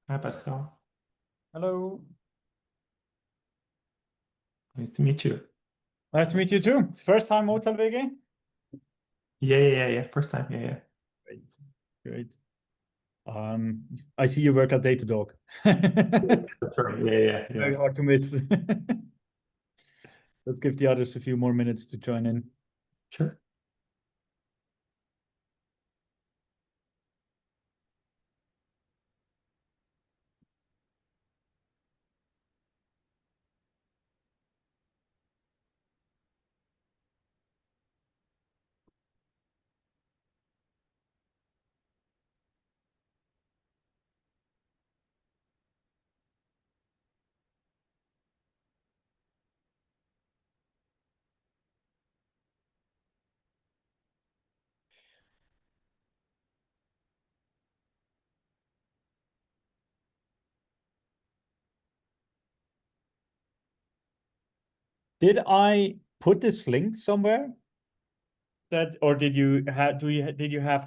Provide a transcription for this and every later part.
Hi, Pascal. Hello. Nice to meet you. Nice to meet you too. First time OTel VG? Yeah. First time. Yeah. Great. Great. I see you work at Datadog. That's right. Yeah. Very hard to miss. Let's give the others a few more minutes to join in. Sure. Did I put this link somewhere? Or did you have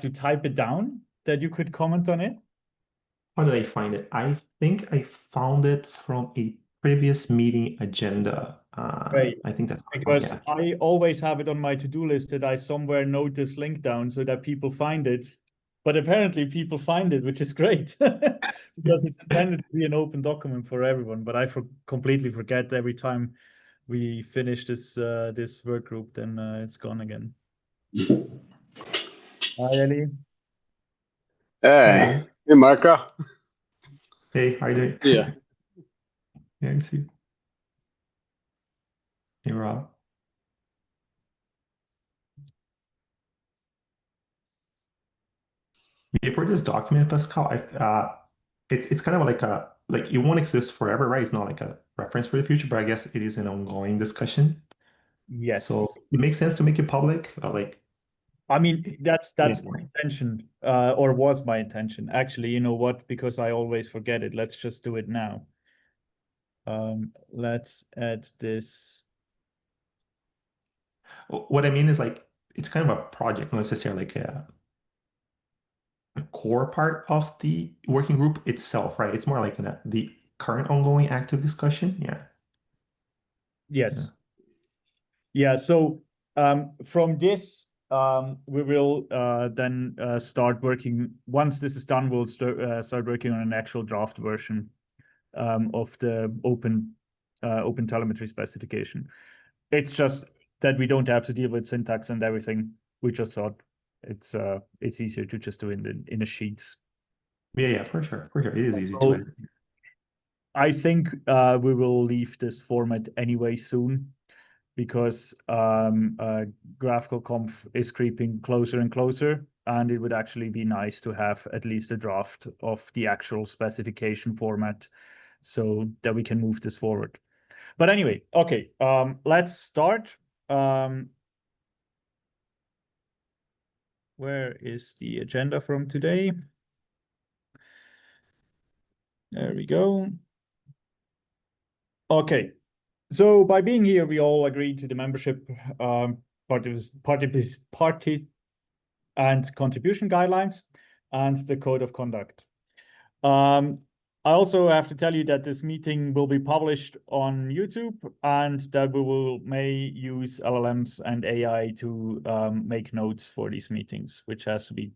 to type it down that you could comment on it? How did I find it? I think I found it from a previous meeting agenda. Right. I think that's Because yeah. I always have it on my to-do list that I somewhere note this link down so that people find it. But apparently people find it, which is great because it's intended to be an open document for everyone. But I completely forget every time we finish this work group, then it's gone again. Hi, Ellie. Hey, hey, Marco. Hey, how are you doing? Yeah. Yeah, I can see you. Hey, Rob. For this document, Pascal, it's kind of like it won't exist forever, right? It's not like a reference for the future, but I guess it is an ongoing discussion. So Yes. it makes sense to make it public. Like, I mean, that's yeah. my intention, or was my intention. Actually, you know what? Because I always forget it. Let's just do it now. Let's add this. What I mean is like it's kind of a project, not necessarily like a core part of the working group itself, right? It's more like the current ongoing active discussion. Yeah. Yeah. Yes. Yeah. So from this, we will then start working. Once this is done, we'll start working on an actual draft version of the open telemetry specification. It's just that we don't have to deal with syntax and everything. We just thought it's easier to just do in the sheets. Yeah, for sure. For sure. It is easy to So edit. I think we will leave this format anyway soon because graphical conf is creeping closer and closer, and it would actually be nice to have at least a draft of the actual specification format so that we can move this forward. But anyway, okay, let's start. Where is the agenda from today? There we go. Okay, so by being here, we all agree to the membership party and contribution guidelines and the code of conduct. I also have to tell you that this meeting will be published on YouTube and that we may use LLMs and AI to make notes for these meetings, which actually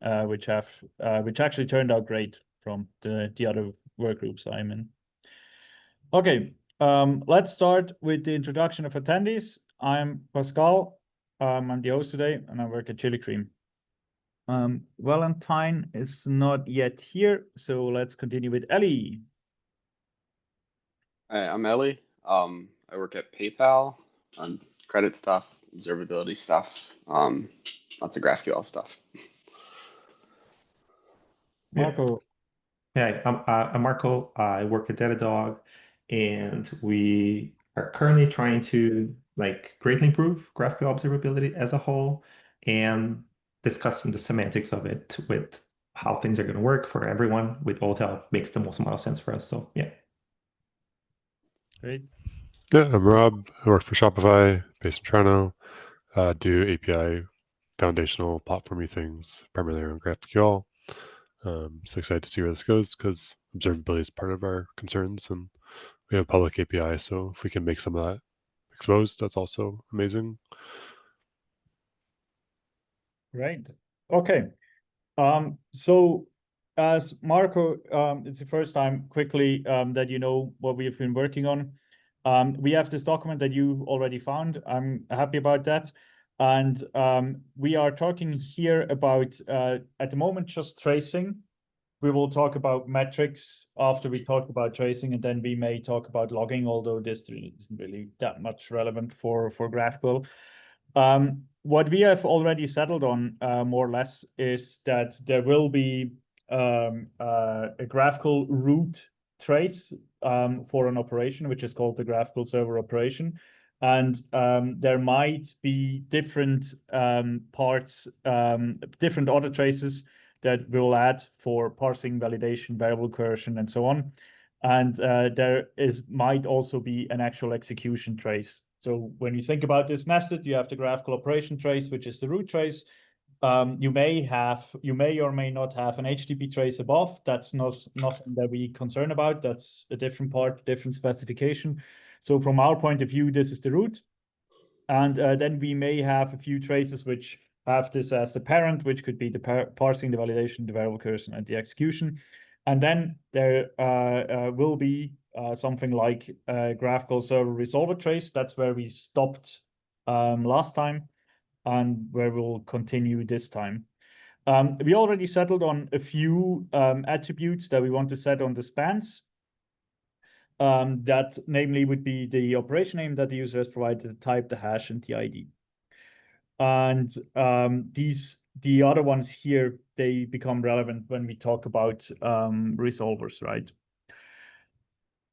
turned out great from the other work groups I'm in. Okay, let's start with the introduction of attendees. I'm Pascal. I'm the host today, and I work at Chili Cream. Valentine is not yet here, so let's continue with Ellie. Hi, I'm Ellie. I work at PayPal on credit stuff, observability stuff, lots of GraphQL stuff. Yeah. Marco. Yeah, I'm Marco. I work at Datadog, and we are currently trying to like greatly improve GraphQL observability as a whole and discussing the semantics of it with how things are going to work for everyone with OTel makes the most amount of sense for us. So yeah. Great. Yeah, I'm Rob. I work for Shopify, based in Toronto. Do API foundational platformy things, primarily around GraphQL. So excited to see where this goes because observability is part of our concerns, and we have public API. So if we can make some of that exposed, that's also amazing. Right. Okay. So as Marco, it's the first time quickly that you know what we have been working on. We have this document that you already found. I'm happy about that. And we are talking here about, at the moment, just tracing. We will talk about metrics after we talk about tracing, and then we may talk about logging, although this isn't really that much relevant for GraphQL. What we have already settled on, more or less, is that there will be a GraphQL root trace for an operation, which is called the GraphQL server operation. And there might be different parts, different other traces that we'll add for parsing, validation, variable coercion, and so on. And there might also be an actual execution trace. So when you think about this nested, you have the GraphQL operation trace, which is the root trace. You may or may not have an HTTP trace above. That's nothing that we concern about. That's a different part, different specification. So from our point of view, this is the root. And then we may have a few traces which have this as the parent, which could be the parsing, the validation, the variable coercion, and the execution. And then there will be something like a GraphQL server resolver trace. That's where we stopped last time and where we'll continue this time. We already settled on a few attributes that we want to set on the spans. That namely would be the operation name that the user has provided, the type, the hash, and the ID. And the other ones here, they become relevant when we talk about resolvers, right?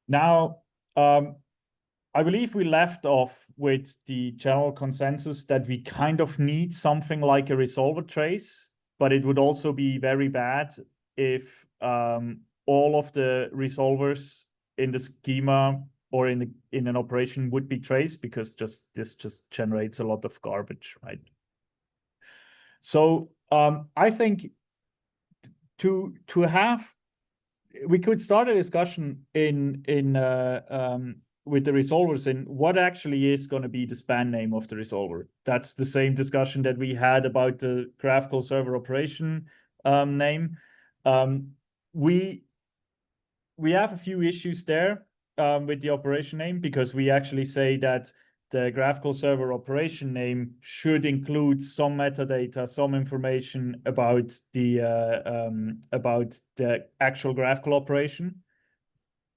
Now, I believe we left off with the general consensus that we kind of need something like a resolver trace, but it would also be very bad if all of the resolvers in the schema or in an operation would be traced, because this just generates a lot of garbage, right? So I think we could start a discussion with the resolvers in what actually is going to be the span name of the resolver. That's the same discussion that we had about the GraphQL server operation name. We have a few issues there with the operation name, because we actually say that the GraphQL server operation name should include some metadata, some information about the actual GraphQL operation.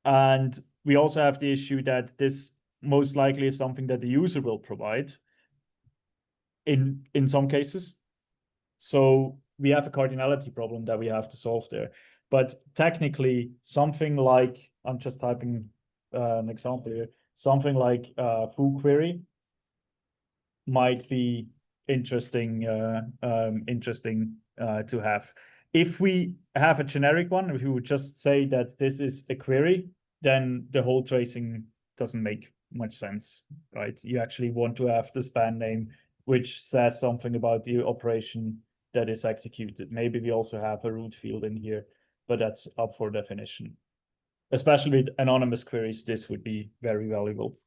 And we also have the issue that this most likely is something that the user will provide in some cases. So we have a cardinality problem that we have to solve there. But technically, something like, I'm just typing an example here, something like foo query might be interesting to have. If we have a generic one, if we would just say that this is a query, then the whole tracing doesn't make much sense, right? You actually want to have the span name which says something about the operation that is executed. Maybe we also have a root field in here, but that's up for definition. Especially with anonymous queries, this would be very valuable.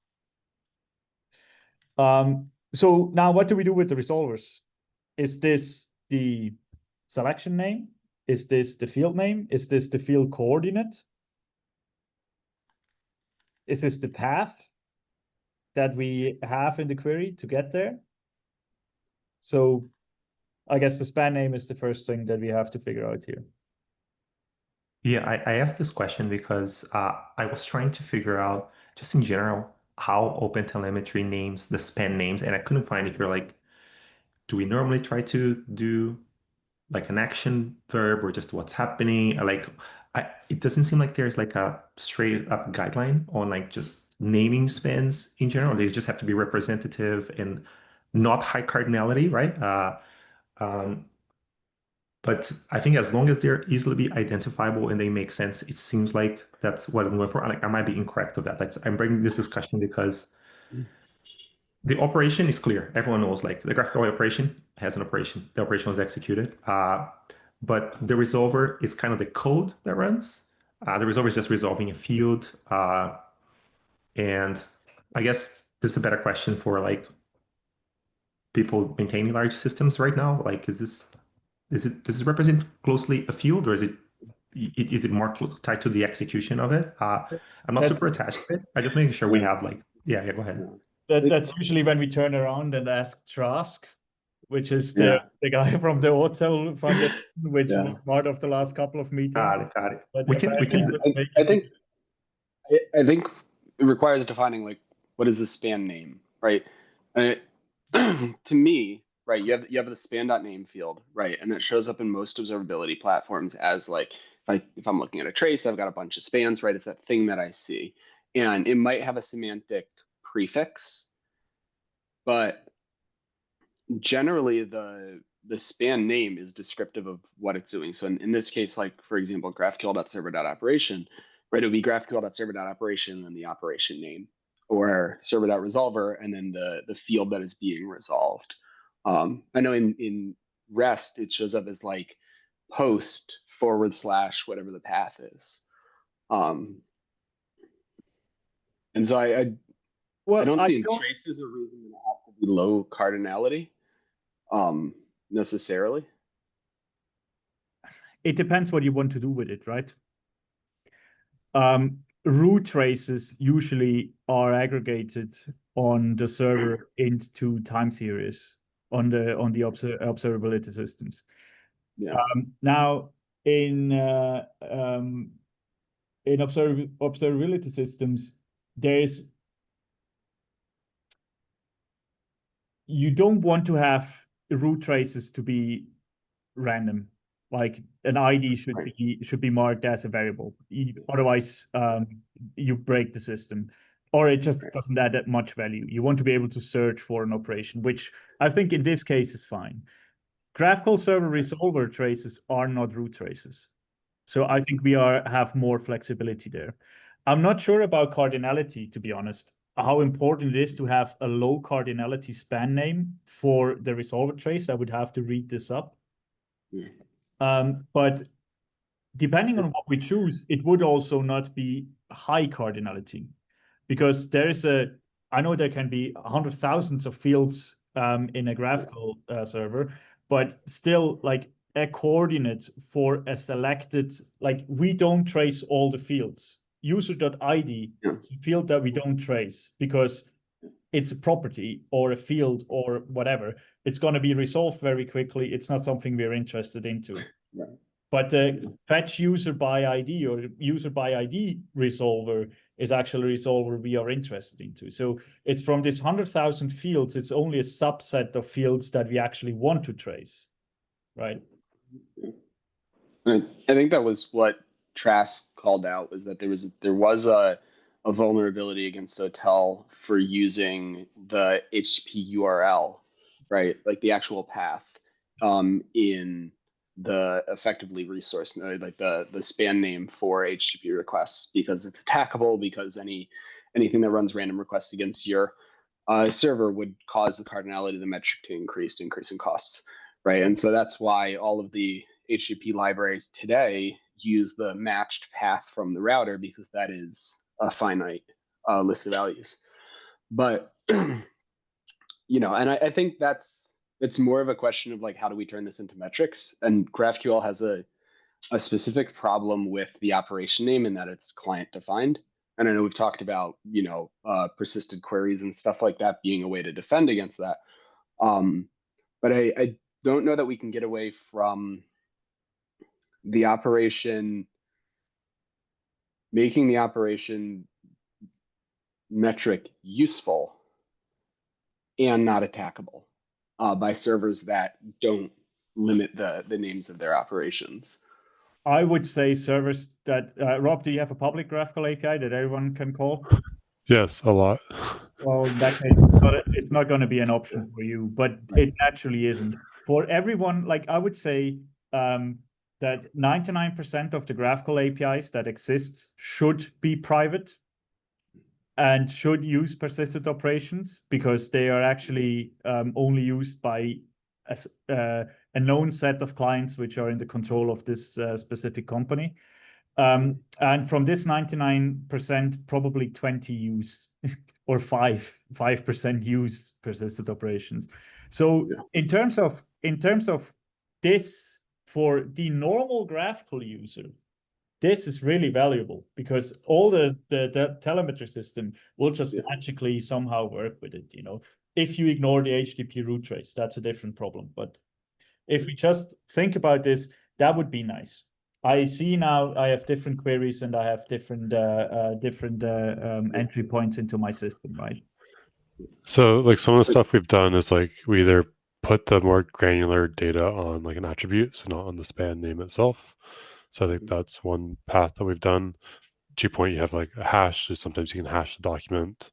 So now what do we do with the resolvers? Is this the selection name? Is this the field name? Is this the field coordinate? Is this the path that we have in the query to get there? So I guess the span name is the first thing that we have to figure out here. Yeah, I asked this question because I was trying to figure out, just in general, how OpenTelemetry names the span names, and I couldn't find it here. Like, do we normally try to do like an action verb or just what's happening? It doesn't seem like there's like a straight up guideline on like just naming spans in general. They just have to be representative and not high cardinality, right? But I think as long as they're easily be identifiable and they make sense, it seems like that's what I'm going for. Like, I might be incorrect with that. Like, I'm bringing this discussion because the operation is clear. Everyone knows, like, the graphical operation has an operation. The operation was executed. but the resolver is kind of the code that runs. The resolver is just resolving a field. And I guess this is a better question for like people maintaining large systems right now. Like, does it represent closely a field, or is it more tied to the execution of it? I'm not That's super attached to it. I just making sure we have like, yeah, go ahead. that's usually when we turn around and ask Trask, which is Yeah. the guy from the OTel Foundation, which Yeah. was part of the last couple of meetings. Got it. But We apparently can, couldn't make I it. think I think it requires defining like what is the span name, right? And to me, right, you have the span.name field, right, and that shows up in most observability platforms as like if I'm looking at a trace, I've got a bunch of spans, right? It's that thing that I see, and it might have a semantic prefix, but generally the span name is descriptive of what it's doing. So in this case, like for example, GraphQL.server.operation, right? It would be GraphQL.server.operation and then the operation name, or server.resolver and then the field that is being resolved. I know in REST it shows up as like post / whatever the path is. And so I Well, don't I see in don't. traces a reason that it has to be low cardinality. Necessarily. It depends what you want to do with it, right? Root traces usually are aggregated on the server into time series on the observability systems. Yeah. Now in observability systems, you don't want to have root traces to be random. Like an ID should be marked as a variable. Otherwise, you break the system, or it just doesn't add that much value. You want to be able to search for an operation, which I think in this case is fine. GraphQL server resolver traces are not root traces. So I think we have more flexibility there. I'm not sure about cardinality, to be honest, how important it is to have a low cardinality span name for the resolver trace. I would have to read this up. But depending on what we choose, it would also not be high cardinality, because I know there can be 100,000 of fields in a graphical server, but still like a coordinate for a selected, like we don't trace all the fields. User.id is a field that we don't trace because it's a property or a field or whatever. It's going to be resolved very quickly. It's not something we're interested into. Right. But the fetch user by ID or user by ID resolver is actually a resolver we are interested into. So it's from this 100,000 fields, it's only a subset of fields that we actually want to trace, right? I think that was what Trask called out, was that there was a vulnerability against OTel for using the HTTP URL, right? Like the actual path in the effectively resource node, like the span name for HTTP requests, because it's attackable, because anything that runs random requests against your server would cause the cardinality of the metric to increase in costs, right? And so that's why all of the HTTP libraries today use the matched path from the router, because that is a finite list of values. But you know, and I think it's more of a question of like, how do we turn this into metrics? And GraphQL has a specific problem with the operation name in that it's client defined. And I know we've talked about, you know, persisted queries and stuff like that being a way to defend against that. But I don't know that we can get away from the operation, making the operation metric useful and not attackable by servers that don't limit the names of their operations. I would say servers that, Rob, do you have a public GraphQL API that everyone can call? Yes, a lot. Well, in that case, it's not going to be an option for you, but it naturally isn't. For everyone, like I would say that 99% of the GraphQL APIs that exist should be private and should use persistent operations, because they are actually only used by a a known set of clients which are in the control of this specific company. And from this 99%, probably 20 use or 5% use persistent operations. So in terms of this, for the normal graphical user, this is really valuable because all the telemetry system will just magically somehow work with it. If you ignore the HTTP root trace, that's a different problem. But if we just think about this, that would be nice. I see now I have different queries and I have different entry points into my system, right? So like some of the stuff we've done is like we either put the more granular data on like an attribute, so not on the span name itself. So I think that's one path that we've done. To your point, you have like a hash, so sometimes you can hash the document.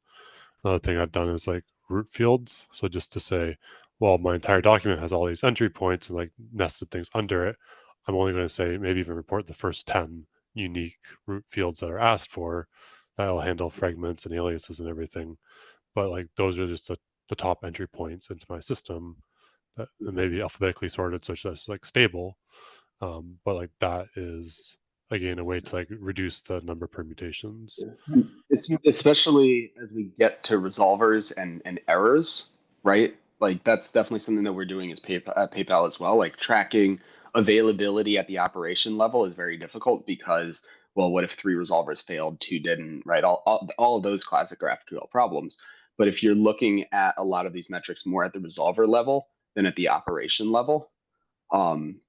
Another thing I've done is like root fields. So just to say, well, my entire document has all these entry points and like nested things under it. I'm only going to say maybe even report the first 10 unique root fields that are asked for. That'll handle fragments and aliases and everything. But like those are just the top entry points into my system that maybe alphabetically sorted such as like stable. But like that is again a way to like reduce the number of permutations. Especially as we get to resolvers and errors, right? Like that's definitely something that we're doing as PayPal as well. Like tracking availability at the operation level is very difficult because, well, what if 3 resolvers failed, 2 didn't, right? All of those classic GraphQL problems. But if you're looking at a lot of these metrics more at the resolver level than at the operation level, um,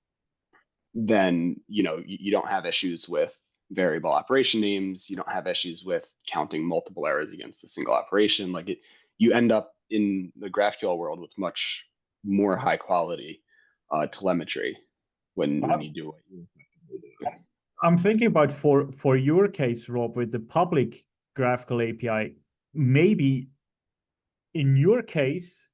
then you don't have issues with variable operation names. You don't have issues with counting multiple errors against a single operation. You end up in the GraphQL world with much more high quality telemetry when you do what you effectively do. I'm thinking about for your case, Rob, with the public graphical API, maybe in your case,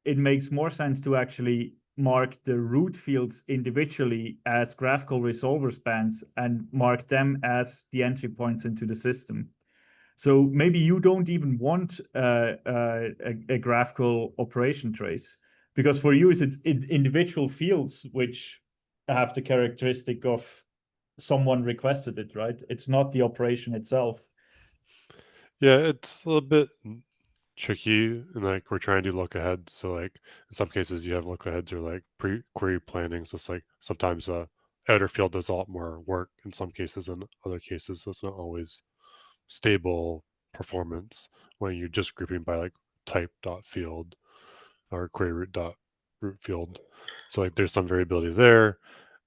it makes more sense to actually mark the root fields individually as graphical resolver spans and mark them as the entry points into the system. So maybe you don't even want a graphical operation trace, because for you it's individual fields which have the characteristic of someone requested it, right? It's not the operation itself. Yeah, it's a little bit tricky, and like we're trying to do look ahead. So like in some cases you have look aheads or like pre-query planning. So it's like sometimes outer field does a lot more work in some cases than other cases. So it's not always stable performance when you're just grouping by like type dot field or query root field. So like there's some variability there.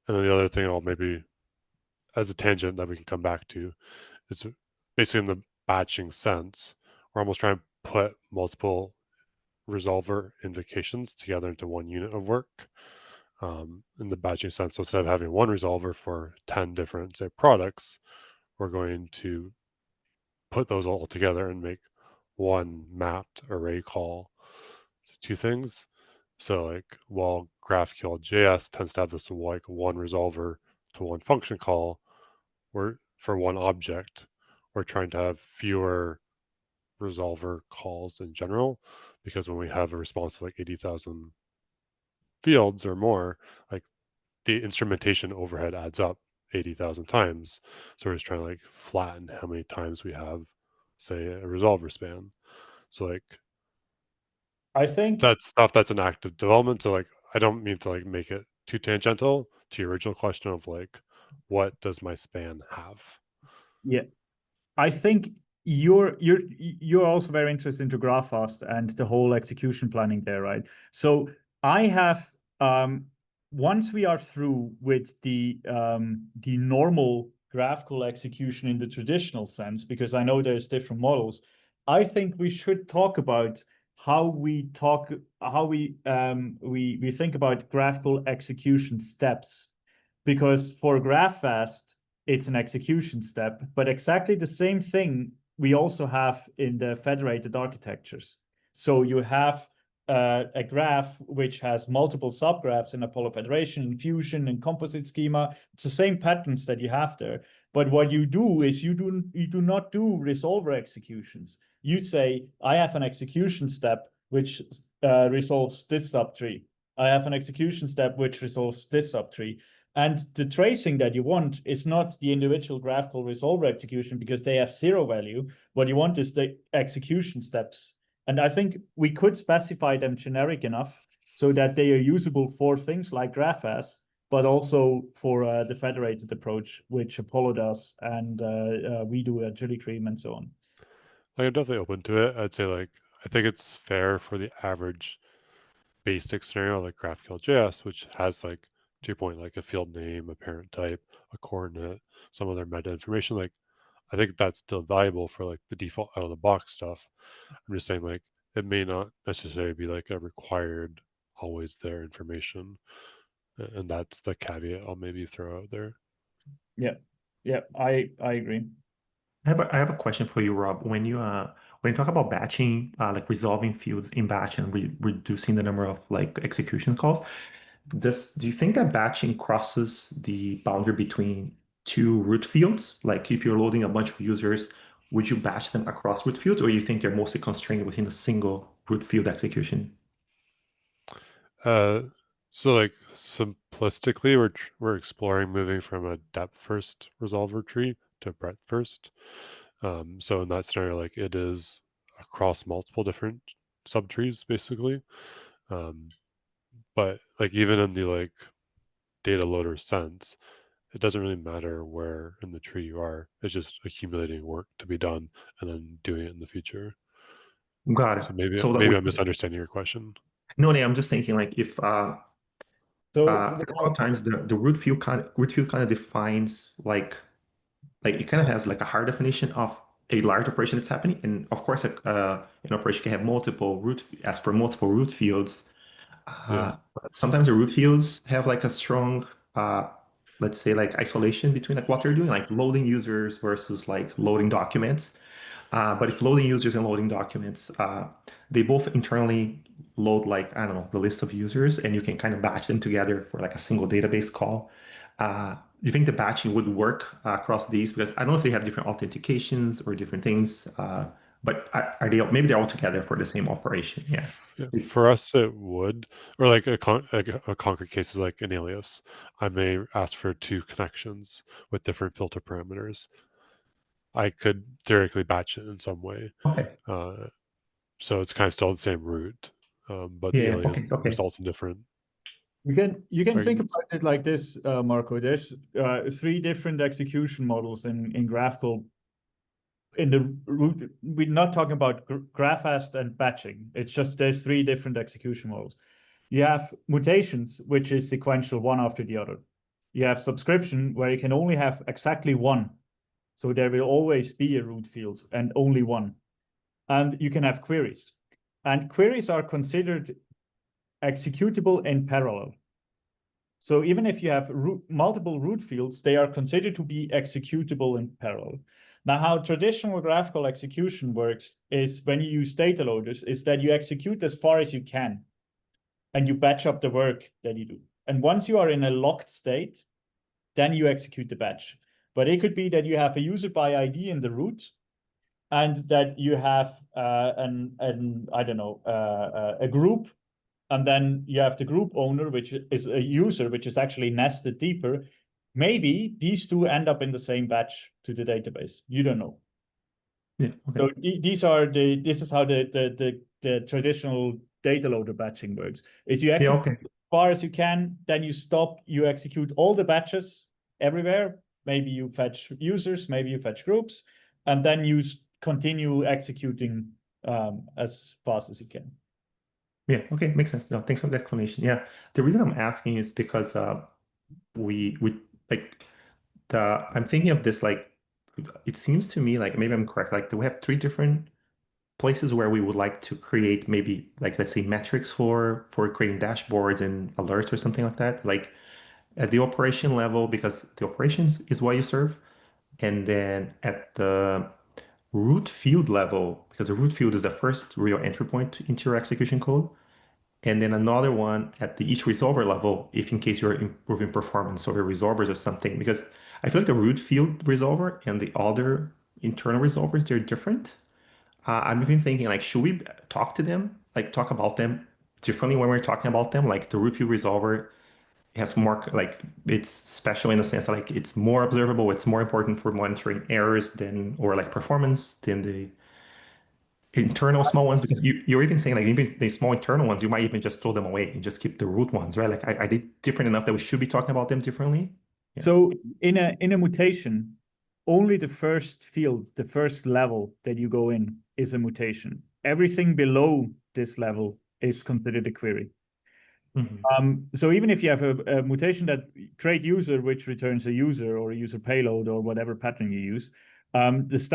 And then the other thing I'll maybe as a tangent that we can come back to is basically in the batching sense, we're almost trying to put multiple resolver invocations together into one unit of work in the batching sense. So instead of having one resolver for 10 different, say, products, we're going to put those all together and make one mapped array call to 2 things. So like while GraphQL JS tends to have this like one resolver to one function call, we're for one object, we're trying to have fewer resolver calls in general, because when we have a response of like 80,000 fields or more, like the instrumentation overhead adds up 80,000 times. So we're just trying to like flatten how many times we have, say, a resolver span. So like I think that's stuff that's in active development. So like I don't mean to like make it too tangential to your original question of like what does my span have? Yeah, I think you're also very interested into GraphFast and the whole execution planning there, right? So I have once we are through with the normal graphical execution in the traditional sense, because I know there's different models, I think we should talk about how we think about graphical execution steps, because for GraphFast it's an execution step, but exactly the same thing we also have in the federated architectures. So you have a graph which has multiple subgraphs in Apollo Federation, in Fusion, in composite schema. It's the same patterns that you have there. But what you do is you do not do resolver executions. You say, I have an execution step which resolves this subtree. I have an execution step which resolves this subtree. And the tracing that you want is not the individual graphical resolver execution because they have 0 value. What you want is the execution steps. And I think we could specify them generic enough so that they are usable for things like GraphAs, but also for the federated approach, which Apollo does, and we do at Chili Cream and so on. Like, I'm definitely open to it. I'd say like I think it's fair for the average basic scenario like GraphQL.js, which has like to your point, like a field name, a parent type, a coordinate, some other meta information. Like I think that's still valuable for like the default out of the box stuff. I'm just saying like it may not necessarily be like a required always there information. And that's the caveat I'll maybe throw out there. Yeah, yeah, I agree. I have a question for you, Rob. When you talk about batching, like resolving fields in batch and reducing the number of like execution calls, do you think that batching crosses the boundary between two root fields? Like if you're loading a bunch of users, would you batch them across root fields, or you think they're mostly constrained within a single root field execution? Uh, so like simplistically, we're exploring moving from a depth first resolver tree to breadth first. So in that scenario, like it is across multiple different subtrees basically. Um, but like even in the like data loader sense, it doesn't really matter where in the tree you are. It's just accumulating work to be done and then doing it in the future. Got it. So maybe So maybe I'm misunderstanding your question. no, I'm just thinking like if So a lot of times the root field kind of defines like it kind of has like a hard definition of a large operation that's happening, and of course an operation can have multiple as for multiple root fields. Yeah. But sometimes the root fields have like a strong let's say like isolation between like what they're doing, like loading users versus like loading documents. But if loading users and loading documents, they both internally load like, I don't know, the list of users, and you can kind of batch them together for like a single database call. You think the batching would work across these? Because I don't know if they have different authentications or different things, but are they maybe they're all together for the same operation? Yeah. Yeah, for us it would, or like a concrete case is like an alias. I may ask for two connections with different filter parameters. I could theoretically batch it in some way, Okay. so it's kind of still the same root, but the Yeah. alias Okay. Okay. results in different. you can think arguments. about it like this, Marco. There's 3 different execution models in graphical. In the root, we're not talking about GraphAst and batching. It's just there's 3 different execution models. You have mutations, which is sequential one after the other. You have subscription, where you can only have exactly one. So there will always be a root field and only one. And you can have queries. And queries are considered executable in parallel. So even if you have multiple root fields, they are considered to be executable in parallel. Now, how traditional graphical execution works is when you use data loaders, is that you execute as far as you can, and you batch up the work that you do. And once you are in a locked state, then you execute the batch. But it could be that you have a user by ID in the root, and that you have I don't know, a group, and then you have the group owner, which is a user, which is actually nested deeper. Maybe these two end up in the same batch to the database. You don't know. Yeah. Okay. So this is how the traditional data loader batching works. Is you Yeah. execute Okay. as far as you can, then you stop, you execute all the batches everywhere. Maybe you fetch users, maybe you fetch groups, and then you continue executing as fast as you can. Yeah. Okay. Makes sense. No, thanks for the explanation. Yeah. The reason I'm asking is because we like I'm thinking of this like it seems to me like maybe I'm correct. Like we have 3 different places where we would like to create maybe like let's say metrics for creating dashboards and alerts or something like that. Like at the operation level, because the operations is what you serve, and then at the root field level, because the root field is the first real entry point into your execution code. And then another one at the each resolver level, if in case you're improving performance of your resolvers or something, because I feel like the root field resolver and the other internal resolvers, they're different. I'm even thinking like, should we talk to them, like talk about them differently when we're talking about them. Like the root field resolver has more like it's special in the sense that like it's more observable, it's more important for monitoring errors than or like performance than the internal small ones because you're even saying like even the small internal ones, you might even just throw them away and just keep the root ones, right? Like are they different enough that we should be talking about them differently? Yeah. So in a mutation, only the first field, the first level that you go in is a mutation. Everything below this level is considered a query. So even if you have a mutation that create user, which returns a user or a user payload or whatever pattern you use, this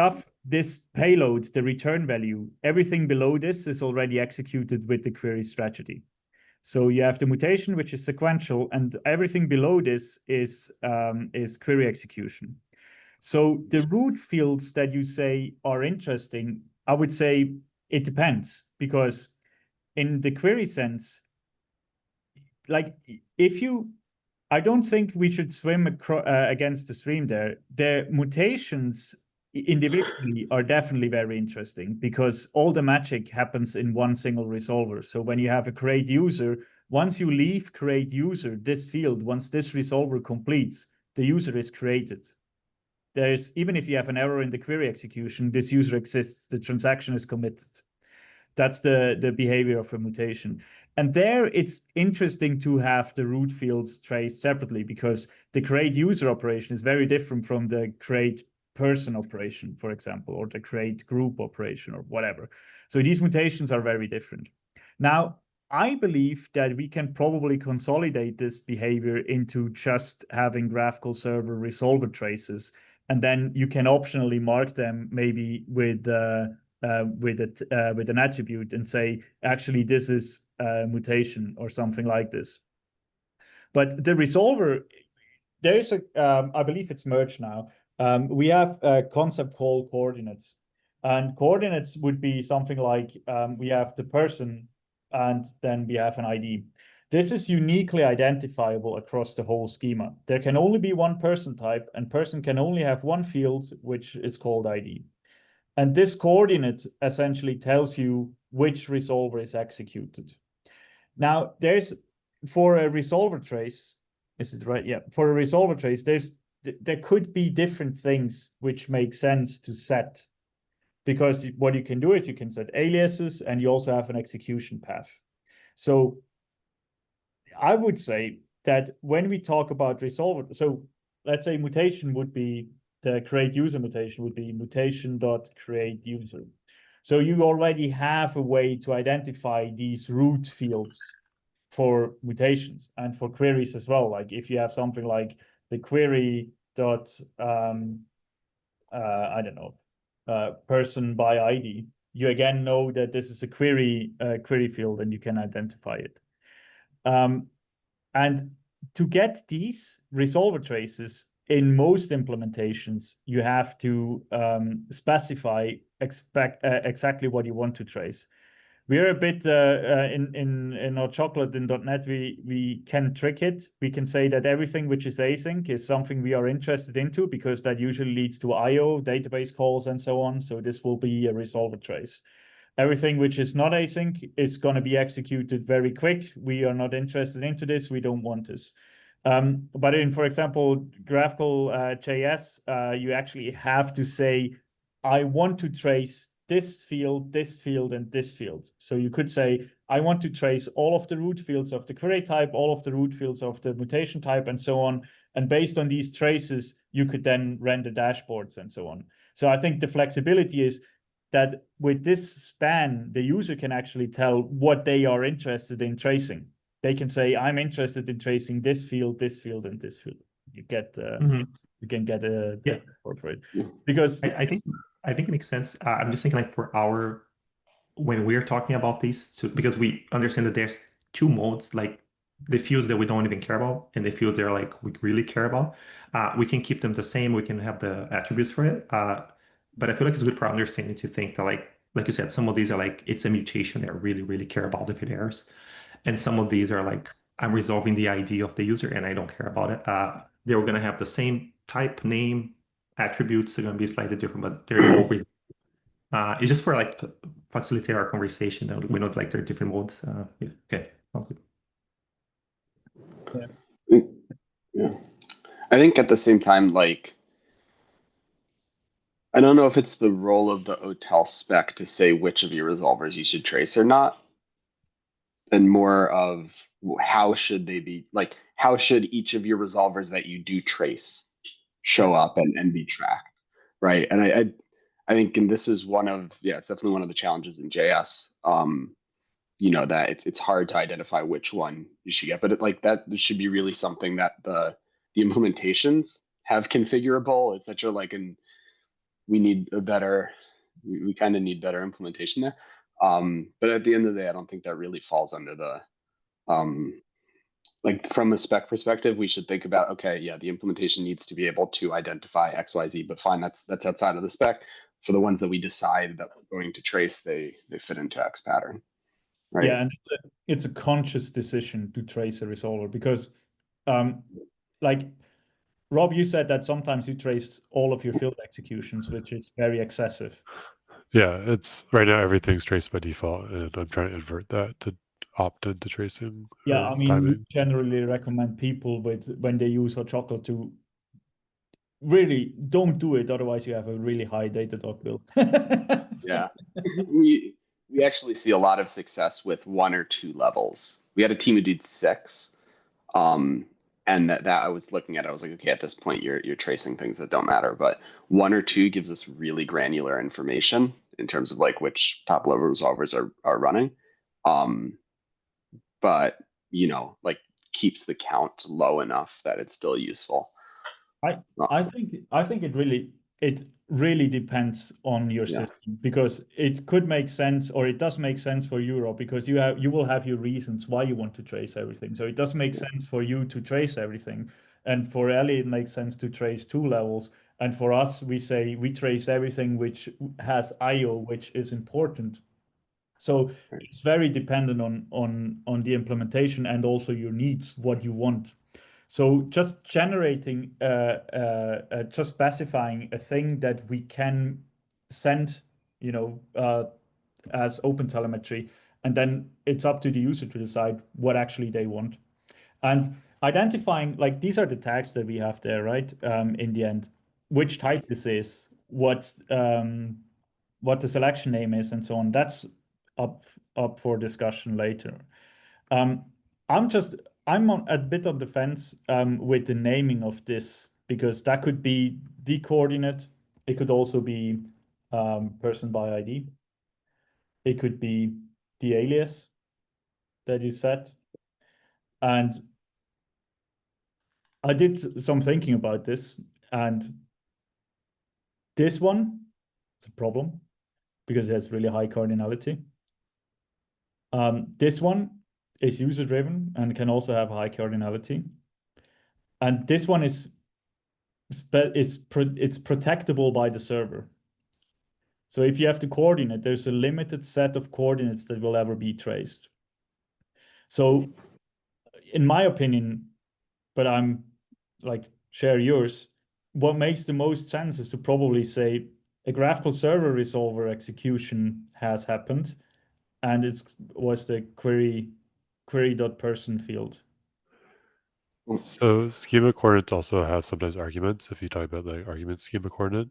payload, the return value, everything below this is already executed with the query strategy. So you have the mutation, which is sequential, and everything below this is query execution. So the root fields that you say are interesting, I would say it depends, because in the query sense, like I don't think we should swim against the stream there. The mutations individually are definitely very interesting because all the magic happens in one single resolver. So when you have a create user, once you leave create user, this field, once this resolver completes, the user is created. Even if you have an error in the query execution, this user exists, the transaction is committed. That's the behavior of a mutation. And there it's interesting to have the root fields traced separately because the create user operation is very different from the create person operation, for example, or the create group operation or whatever. So these mutations are very different. Now, I believe that we can probably consolidate this behavior into just having graphical server resolver traces, and then you can optionally mark them maybe with an attribute and say, actually, this is a mutation or something like this. But the resolver, there's I believe it's merged now. We have a concept called coordinates. And coordinates would be something like we have the person and then we have an ID. This is uniquely identifiable across the whole schema. There can only be one person type, and person can only have one field, which is called ID. And this coordinate essentially tells you which resolver is executed. Now, for a resolver trace, is it right? Yeah, for a resolver trace, there could be different things which make sense to set, because what you can do is you can set aliases and you also have an execution path. So I would say that when we talk about resolver, so let's say mutation would be the create user mutation would be mutation.create user. So you already have a way to identify these root fields for mutations and for queries as well. Like if you have something like the query dot I don't know person by ID, you again know that this is a query field and you can identify it. And to get these resolver traces in most implementations, you have to specify exactly what you want to trace. We're a bit in our chocolate in .NET, we can trick it. We can say that everything which is async is something we are interested into because that usually leads to IO, database calls, and so on. So this will be a resolver trace. Everything which is not async is going to be executed very quick. We are not interested into this. We don't want this. But in, for example, graphical JS, you actually have to say, I want to trace this field, and this field. So you could say, I want to trace all of the root fields of the query type, all of the root fields of the mutation type, and so on. And based on these traces, you could then render dashboards and so on. So I think the flexibility is that with this span, the user can actually tell what they are interested in tracing. They can say, I'm interested in tracing this field, and this field. You get you can get a for it. Because I think it makes sense. I'm just thinking like for our when we're talking about these two, because we understand that there's two modes, like the fields that we don't even care about and the fields that are like we really care about. We can keep them the same. We can have the attributes for it. But I feel like it's good for our understanding to think that like you said, some of these are like it's a mutation that I really, really care about if it errors. And some of these are like I'm resolving the ID of the user and I don't care about it. They're going to have the same type, name, attributes. They're going to be slightly different, but they're always It's just for like to facilitate our conversation. We know like there are different modes. Yeah. Okay, sounds good. Yeah. I think at the same time, like, I don't know if it's the role of the OTel spec to say which of your resolvers you should trace or not, and more of how should they be, like, how should each of your resolvers that you do trace show up and be tracked, right? And I think, and this is one of, yeah, it's definitely one of the challenges in JS. That it's hard to identify which one you should get, but like that should be really something that the implementations have configurable, etc. Like, and we need a better, we kind of need better implementation there. But at the end of the day, I don't think that really falls under the like from a spec perspective, we should think about, okay, yeah, the implementation needs to be able to identify XYZ, but fine, that's outside of the spec. For the ones that we decide that we're going to trace, they fit into X pattern, right? Yeah, and it's a conscious decision to trace a resolver because, like Rob, you said that sometimes you trace all of your field executions, which is very excessive. Yeah, it's right now everything's traced by default, and I'm trying to invert that to opt into tracing. Yeah, I mean, we timings. generally recommend people when they use hot chocolate to really don't do it, otherwise you have a really high Datadog bill. Yeah. we actually see a lot of success with 1 or 2 levels. We had a team who did 6. And that I was looking at, I was like, okay, at this point you're tracing things that don't matter. But 1 or 2 gives us really granular information in terms of like which top level resolvers are running. But like keeps the count low enough that it's still useful. I think it really depends on your Yeah. system, because it could make sense, or it does make sense for Europe, because you will have your reasons why you want to trace everything. So it does make sense for you to trace everything, and for Ellie it makes sense to trace 2 levels. And for us, we say we trace everything which has IO, which is important. So it's very dependent on the implementation and also your needs, what you want. So just generating, just specifying a thing that we can send, as open telemetry, and then it's up to the user to decide what actually they want. And identifying, like, these are the tags that we have there, right? In the end, which type this is, what the selection name is, and so on. That's up for discussion later. Um, I'm on a bit on the fence with the naming of this, because that could be the coordinate. It could also be person by ID. It could be the alias that you set. And I did some thinking about this, and this one is a problem because it has really high cardinality. This one is user driven and can also have high cardinality. And this one is it's protectable by the server. So if you have the coordinate, there's a limited set of coordinates that will ever be traced. So in my opinion, but I'm like, share yours, what makes the most sense is to probably say a graphical server resolver execution has happened, and it was the query.person field. So schema coordinates also have sometimes arguments if you talk about like argument schema coordinate.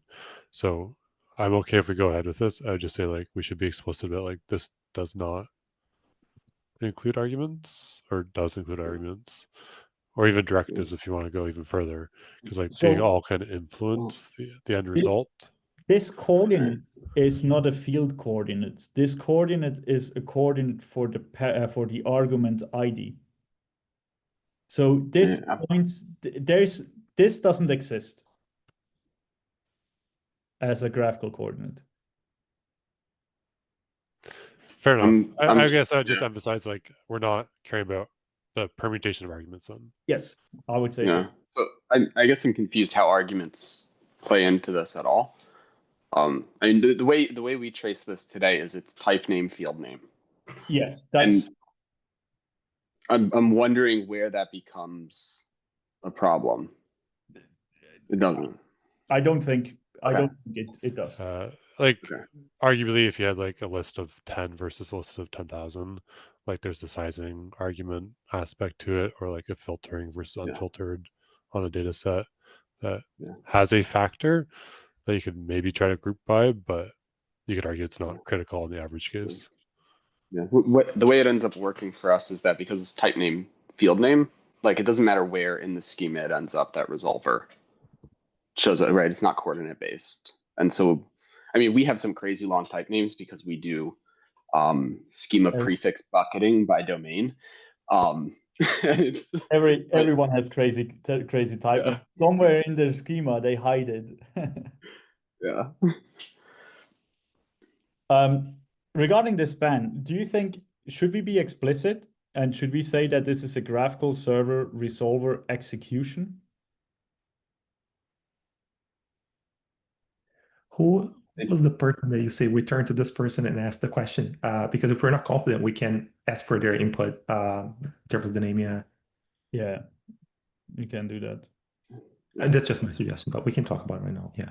So I'm okay if we go ahead with this. I would just say like we should be explicit about like this does not include arguments or does include arguments, or even directives if you want to go even further, because like they So all kind of influence the end result. this coordinate is not a field coordinate. This coordinate is a coordinate for the argument ID. So this points, this doesn't exist as a graphical coordinate. Fair enough. I guess I would just emphasize like we're not caring about the permutation of arguments then. Yes, I would say so. So I guess I'm confused how arguments play into this at all. I mean, the way we trace this today is it's type name, field name. Yes, that's. And I'm wondering where that becomes a problem. It doesn't. I don't think it does. like Okay. arguably if you had like a list of 10 versus a list of 10,000, like there's the sizing argument aspect to it, or like a filtering versus Yeah. unfiltered on a data set that Yeah. has a factor that you could maybe try to group by, but you could argue it's Yeah. not critical in the average case. Yeah. What the way it ends up working for us is that because it's type name, field name, like it doesn't matter where in the schema it ends up, that resolver shows it, right? It's not coordinate based. And so, I mean, we have some crazy long type names because we do schema Every, prefix bucketing by domain. It's, but everyone has crazy type yeah, names. Somewhere in their schema, they hide it. yeah. Um, regarding the span, do you think should we be explicit and should we say that this is a graphical server resolver execution? Who was the person that you say return to this person and ask the question? Because if we're not confident, we can ask for their input in terms of the name. Yeah, Yeah, you can do that. Yeah. that's just my suggestion, but we can talk about it right now. Yeah.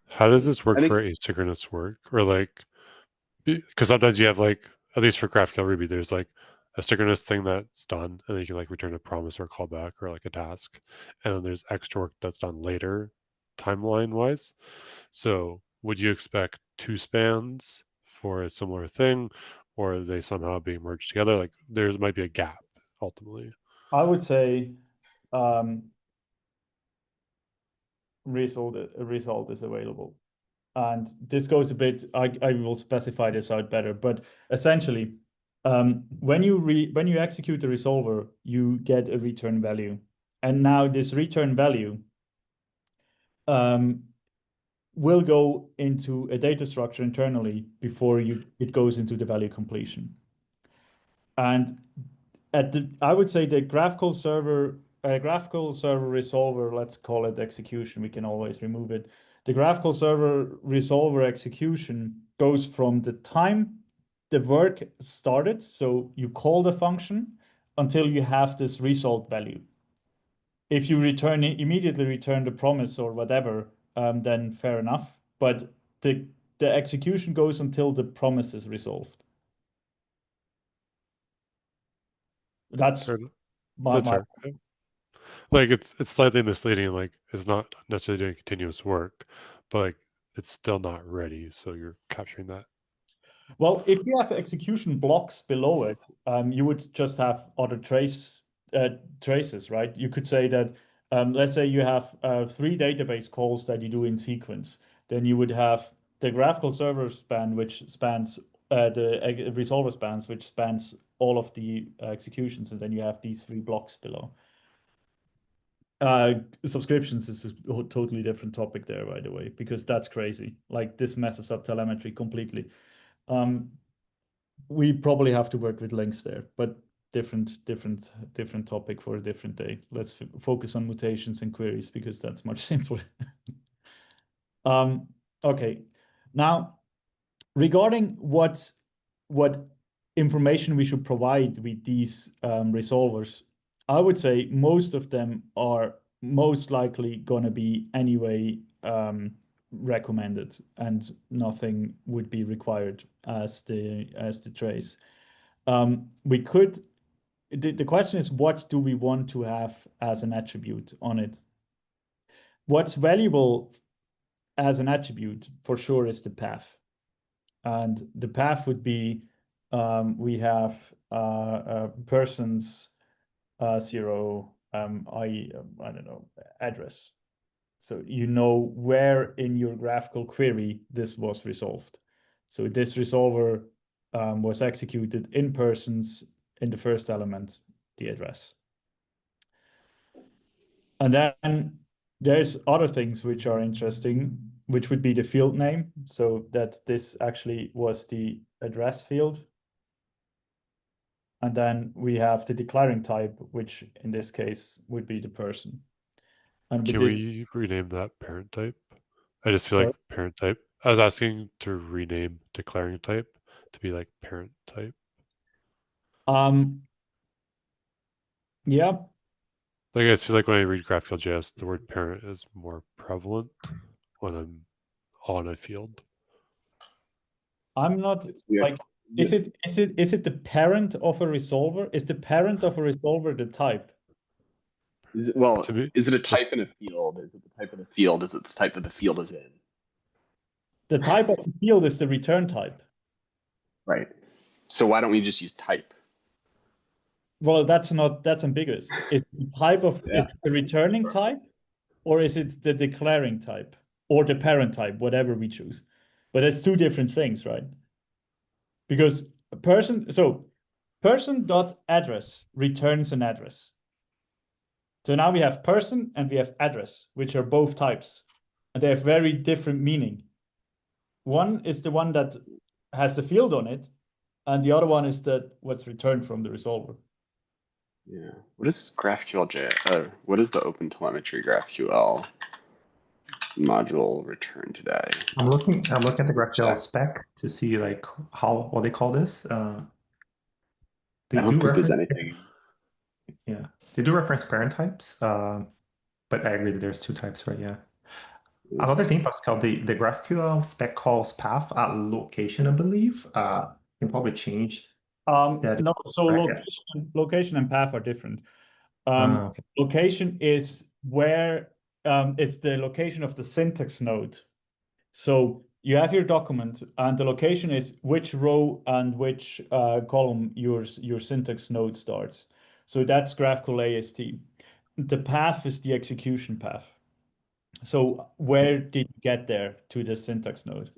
How does this work I think for asynchronous work? Or like, because sometimes you have like, at least for GraphQL Ruby, there's like a synchronous thing that's done, and then you can like return a promise or a callback or like a task. And then there's extra work that's done later, timeline wise. So would you expect two spans for a similar thing, or are they somehow being merged together? Like there might be a gap ultimately. I would say result is available. And this goes a bit, I will specify this out better, but essentially, when you execute the resolver, you get a return value. And now this return value will go into a data structure internally before it goes into the value completion. And I would say the graphical server resolver, let's call it execution, we can always remove it. The graphical server resolver execution goes from the time the work started, so you call the function until you have this result value. If you immediately return the promise or whatever, then fair enough. But the execution goes until the promise is resolved. That's Fair enough. my, That's my fair. Yeah. Like it's slightly misleading. Like it's not necessarily doing continuous work, but like it's still not ready. So you're capturing that. Well, if you have execution blocks below it, you would just have other traces, right? You could say that, let's say you have 3 database calls that you do in sequence. Then you would have the graphical server span, which spans the resolver spans, which spans all of the executions, and then you have these 3 blocks below. Subscriptions is a totally different topic there, by the way, because that's crazy. Like this messes up telemetry completely. We probably have to work with links there, but different topic for a different day. Let's focus on mutations and queries because that's much simpler. Okay, now regarding what information we should provide with these resolvers, I would say most of them are most likely going to be anyway recommended, and nothing would be required as the trace. We could. The question is, what do we want to have as an attribute on it? What's valuable as an attribute for sure is the path. And the path would be we have person's 0, I don't know, address. So you know where in your graphical query this was resolved. So this resolver was executed in persons in the first element, the address. And then there's other things which are interesting, which would be the field name. So that this actually was the address field. And then we have the declaring type, which in this case would be the person. And with Can this, we rename that parent type? I just feel sorry. like parent type. I was asking to rename declaring type to be like parent type. Yeah, Like I just feel like when I read GraphQL JS, the word parent is more prevalent when I'm on a field. I'm not It's weird. like, is it the parent of a resolver? Is the parent of a resolver the type? Well, To me, is it a type it's in a field? Is it the type of the field? Is it the type of the field is in? The type of the field is the return type. Right. So why don't we just use type? Well, that's ambiguous. Is the type of Yeah. is it the returning type, or is it the declaring type, or the parent type, whatever we choose? But it's two different things, right? Because person dot address returns an address. So now we have person and we have address, which are both types, and they have very different meaning. One is the one that has the field on it, and the other one is what's returned from the resolver. Yeah. What is GraphQL? What is the OpenTelemetry GraphQL module return today? I'm looking at the GraphQL Check. spec to see like what they call this. They I don't do think there's reference, anything. yeah, they do reference parent types. But I agree that there's two types, right? Yeah. Another thing, Pascal, the GraphQL spec calls path at location, I believe. Can probably change that. No, so Right, yeah. location and path are different. Okay. Location is where is the location of the syntax node. So you have your document, and the location is which row and which column your syntax node starts. So that's GraphQL AST. The path is the execution path. So where did you get there to the syntax node?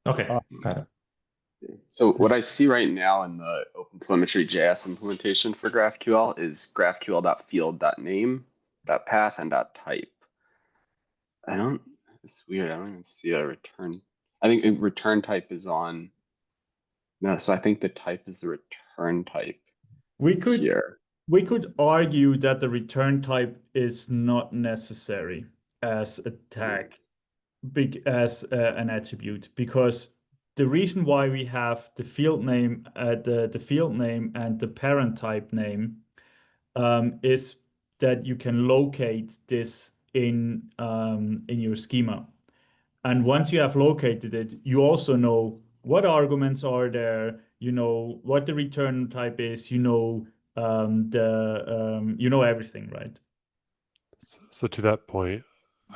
Okay, got it. So what I see right now in the OpenTelemetry JS implementation for GraphQL is GraphQL.field.name, .path, and .type. It's weird. I don't even see a return. I think a return type is on. No, so I think the type is the return type We could here. we could argue that the return type is not necessary as a tag, big as an attribute, because the reason why we have the field name, the field name and the parent type name is that you can locate this in your schema. And once you have located it, you also know what arguments are there, you know what the return type is, you know everything, right? so to that point,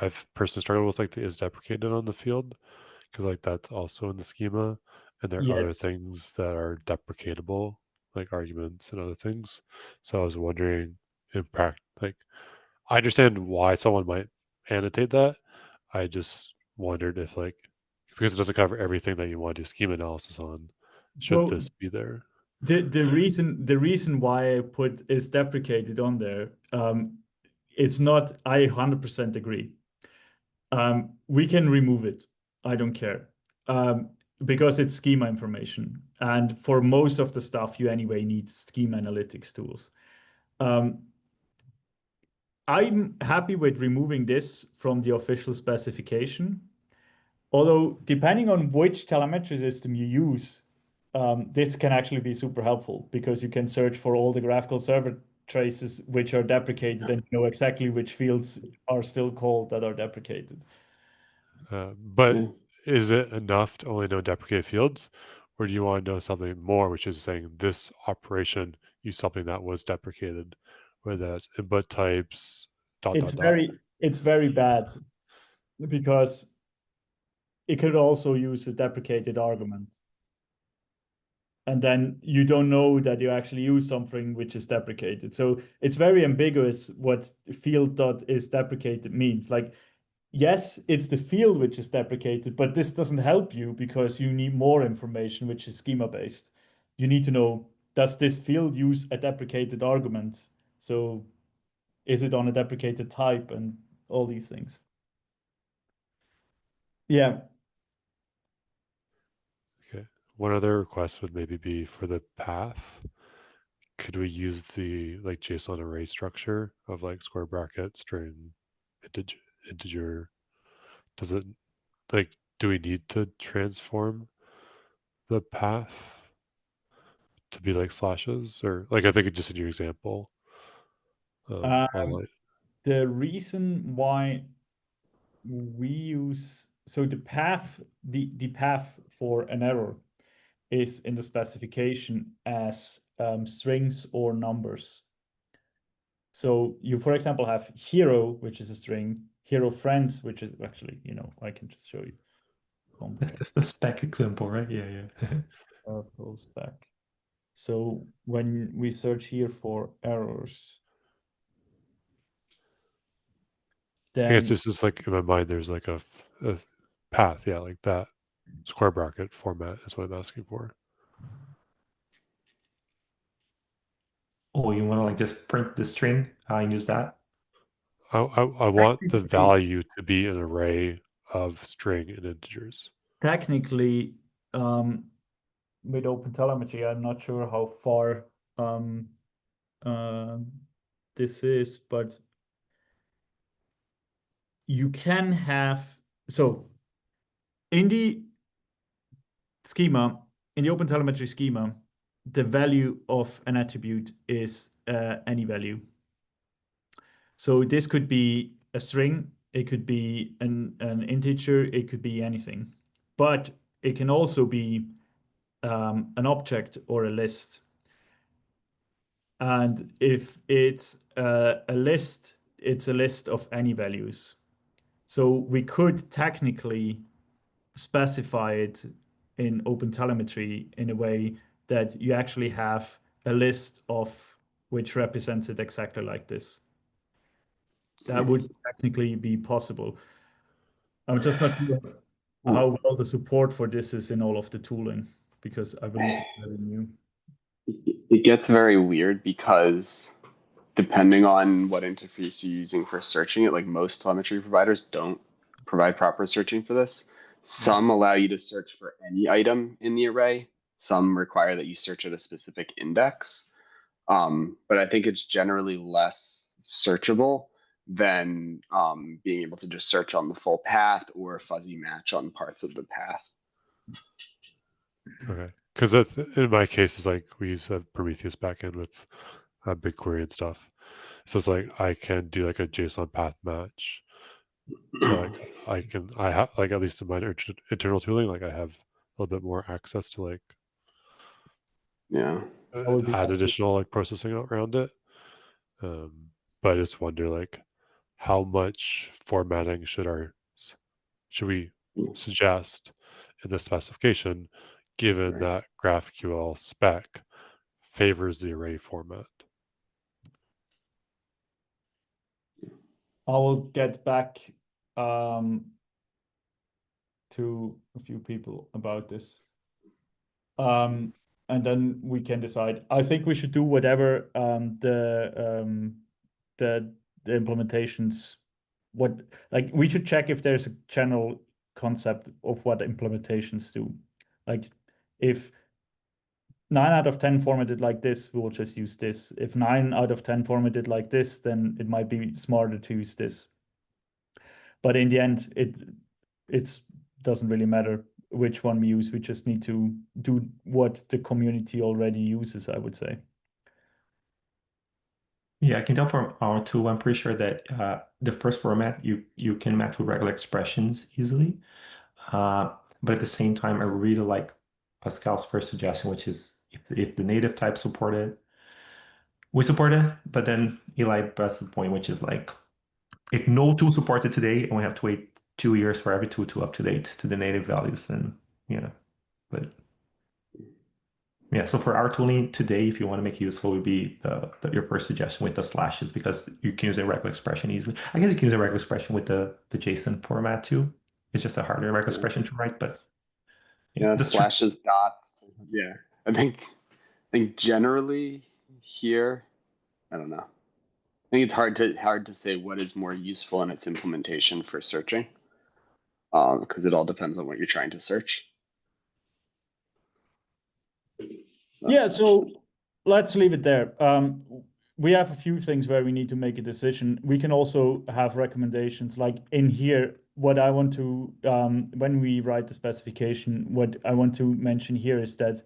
I've personally struggled with like the is deprecated on the field because like that's also in the schema, and there are other Yes. things that are deprecatable, like arguments and other things. So I was wondering, in practice, like I understand why someone might annotate that. I just wondered if like because it doesn't cover everything that you want to do schema analysis on, should So this be there? the reason why I put is deprecated on there, it's not. I 100% agree. We can remove it. I don't care. Because it's schema information. And for most of the stuff, you anyway need schema analytics tools. I'm happy with removing this from the official specification. Although, depending on which telemetry system you use, this can actually be super helpful because you can search for all the graphical server traces which are deprecated and you know exactly which fields are still called that are deprecated. But Yeah. is it enough to only know deprecated fields, or do you want to know something more, which is saying this operation used something that was deprecated, whether that's input types, dot It's dot dot. it's very bad because it could also use a deprecated argument. And then you don't know that you actually use something which is deprecated. So it's very ambiguous what field dot is deprecated means. Like, yes, it's the field which is deprecated, but this doesn't help you because you need more information, which is schema based. You need to know, does this field use a deprecated argument? So is it on a deprecated type and all these things? Yeah. Okay. One other request would maybe be for the path. Could we use the like JSON array structure of like square bracket, string, integer? Does it like do we need to transform the path to be like slashes, or like I think it just in your example Um, online? the reason why we use so the path for an error is in the specification as strings or numbers. So you, for example, have hero, which is a string, hero friends, which is actually, I can just show you. That's the spec example, right? Yeah, yeah. Spec. So when we search here for errors, I guess then this is like in my mind. There's like a path, yeah, like that square bracket format is what I'm asking for. Oh, you want to like just print the string and use that? I want the value to be an array of string and integers. technically, with OpenTelemetry, I'm not sure how far this is, but you can have, so in the schema, in the OpenTelemetry schema, the value of an attribute is any value. So this could be a string, it could be an integer, it could be anything. But it can also be an object or a list. And if it's a list, it's a list of any values. So we could technically specify it in OpenTelemetry in a way that you actually have a list of which represents it exactly like this. That would technically be possible. I'm just not sure how well the support for this is in all of the tooling, because I believe it's very new. It gets very weird because depending on what interface you're using for searching it, like most telemetry providers don't provide proper searching for this. Some allow you to search for any item in the array. Some require that you search at a specific index. But I think it's generally less searchable than being able to just search on the full path or fuzzy match on parts of the path. Okay, because in my case, it's like we use a Prometheus backend with BigQuery and stuff. So it's like I can do like a JSON path match. So like I have like at least in my internal tooling, like I have a little bit more access to like Yeah. That would be add helpful. additional like processing around it. But I just wonder like how much formatting should we suggest in the specification, given Right. that GraphQL spec favors the array format. I will get back to a few people about this. And then we can decide. I think we should do whatever the implementations, like we should check if there's a general concept of what implementations do. Like if 9 out of 10 formatted like this, we will just use this. If 9 out of 10 formatted like this, then it might be smarter to use this. But in the end, it doesn't really matter which one we use. We just need to do what the community already uses, I would say. Yeah, I can tell from our tool, I'm pretty sure that the first format you can match with regular expressions easily. But at the same time, I really like Pascal's first suggestion, which is if the native type support it, we support it. But then Eli pressed the point, which is like if no tool supports it today and we have to wait 2 years for every tool to up to date to the native values, then yeah. But yeah, so for our tooling today, if you want to make it useful, would be your first suggestion with the slashes because you can use a regular expression easily. I guess you can use a regular expression with the JSON format too. It's just a harder regular Yeah. expression to write, but yeah, Yeah, the slashes, dots. Yeah. I think generally here, I don't know. I think it's hard to say what is more useful in its implementation for searching, because it all depends on what you're trying to search. Yeah, so let's leave it there. We have a few things where we need to make a decision. We can also have recommendations like in here. What I want to, when we write the specification, what I want to mention here is that,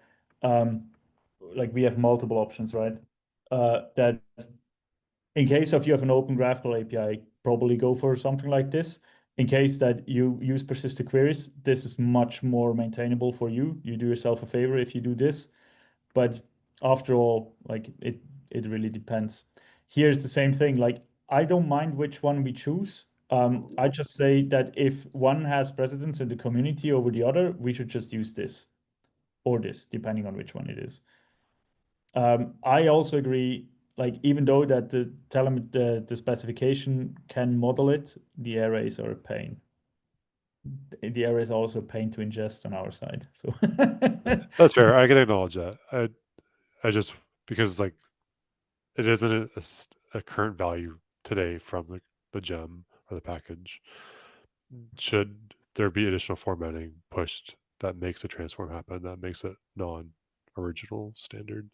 like we have multiple options, right? That in case of you have an open GraphQL API, probably go for something like this. in case that you use persistent queries, this is much more maintainable for you. You do yourself a favor if you do this. But after all, like it really depends. Here's the same thing. Like I don't mind which one we choose. I just say that if one has precedence in the community over the other, we should just use this or this, depending on which one it is. I also agree, like even though that the specification can model it, the arrays are a pain. The array is also a pain to ingest on our side. So That's fair. I can acknowledge that. I just because like it isn't a current value today from the gem or the package. Should there be additional formatting pushed that makes a transform happen, that makes it non-original standard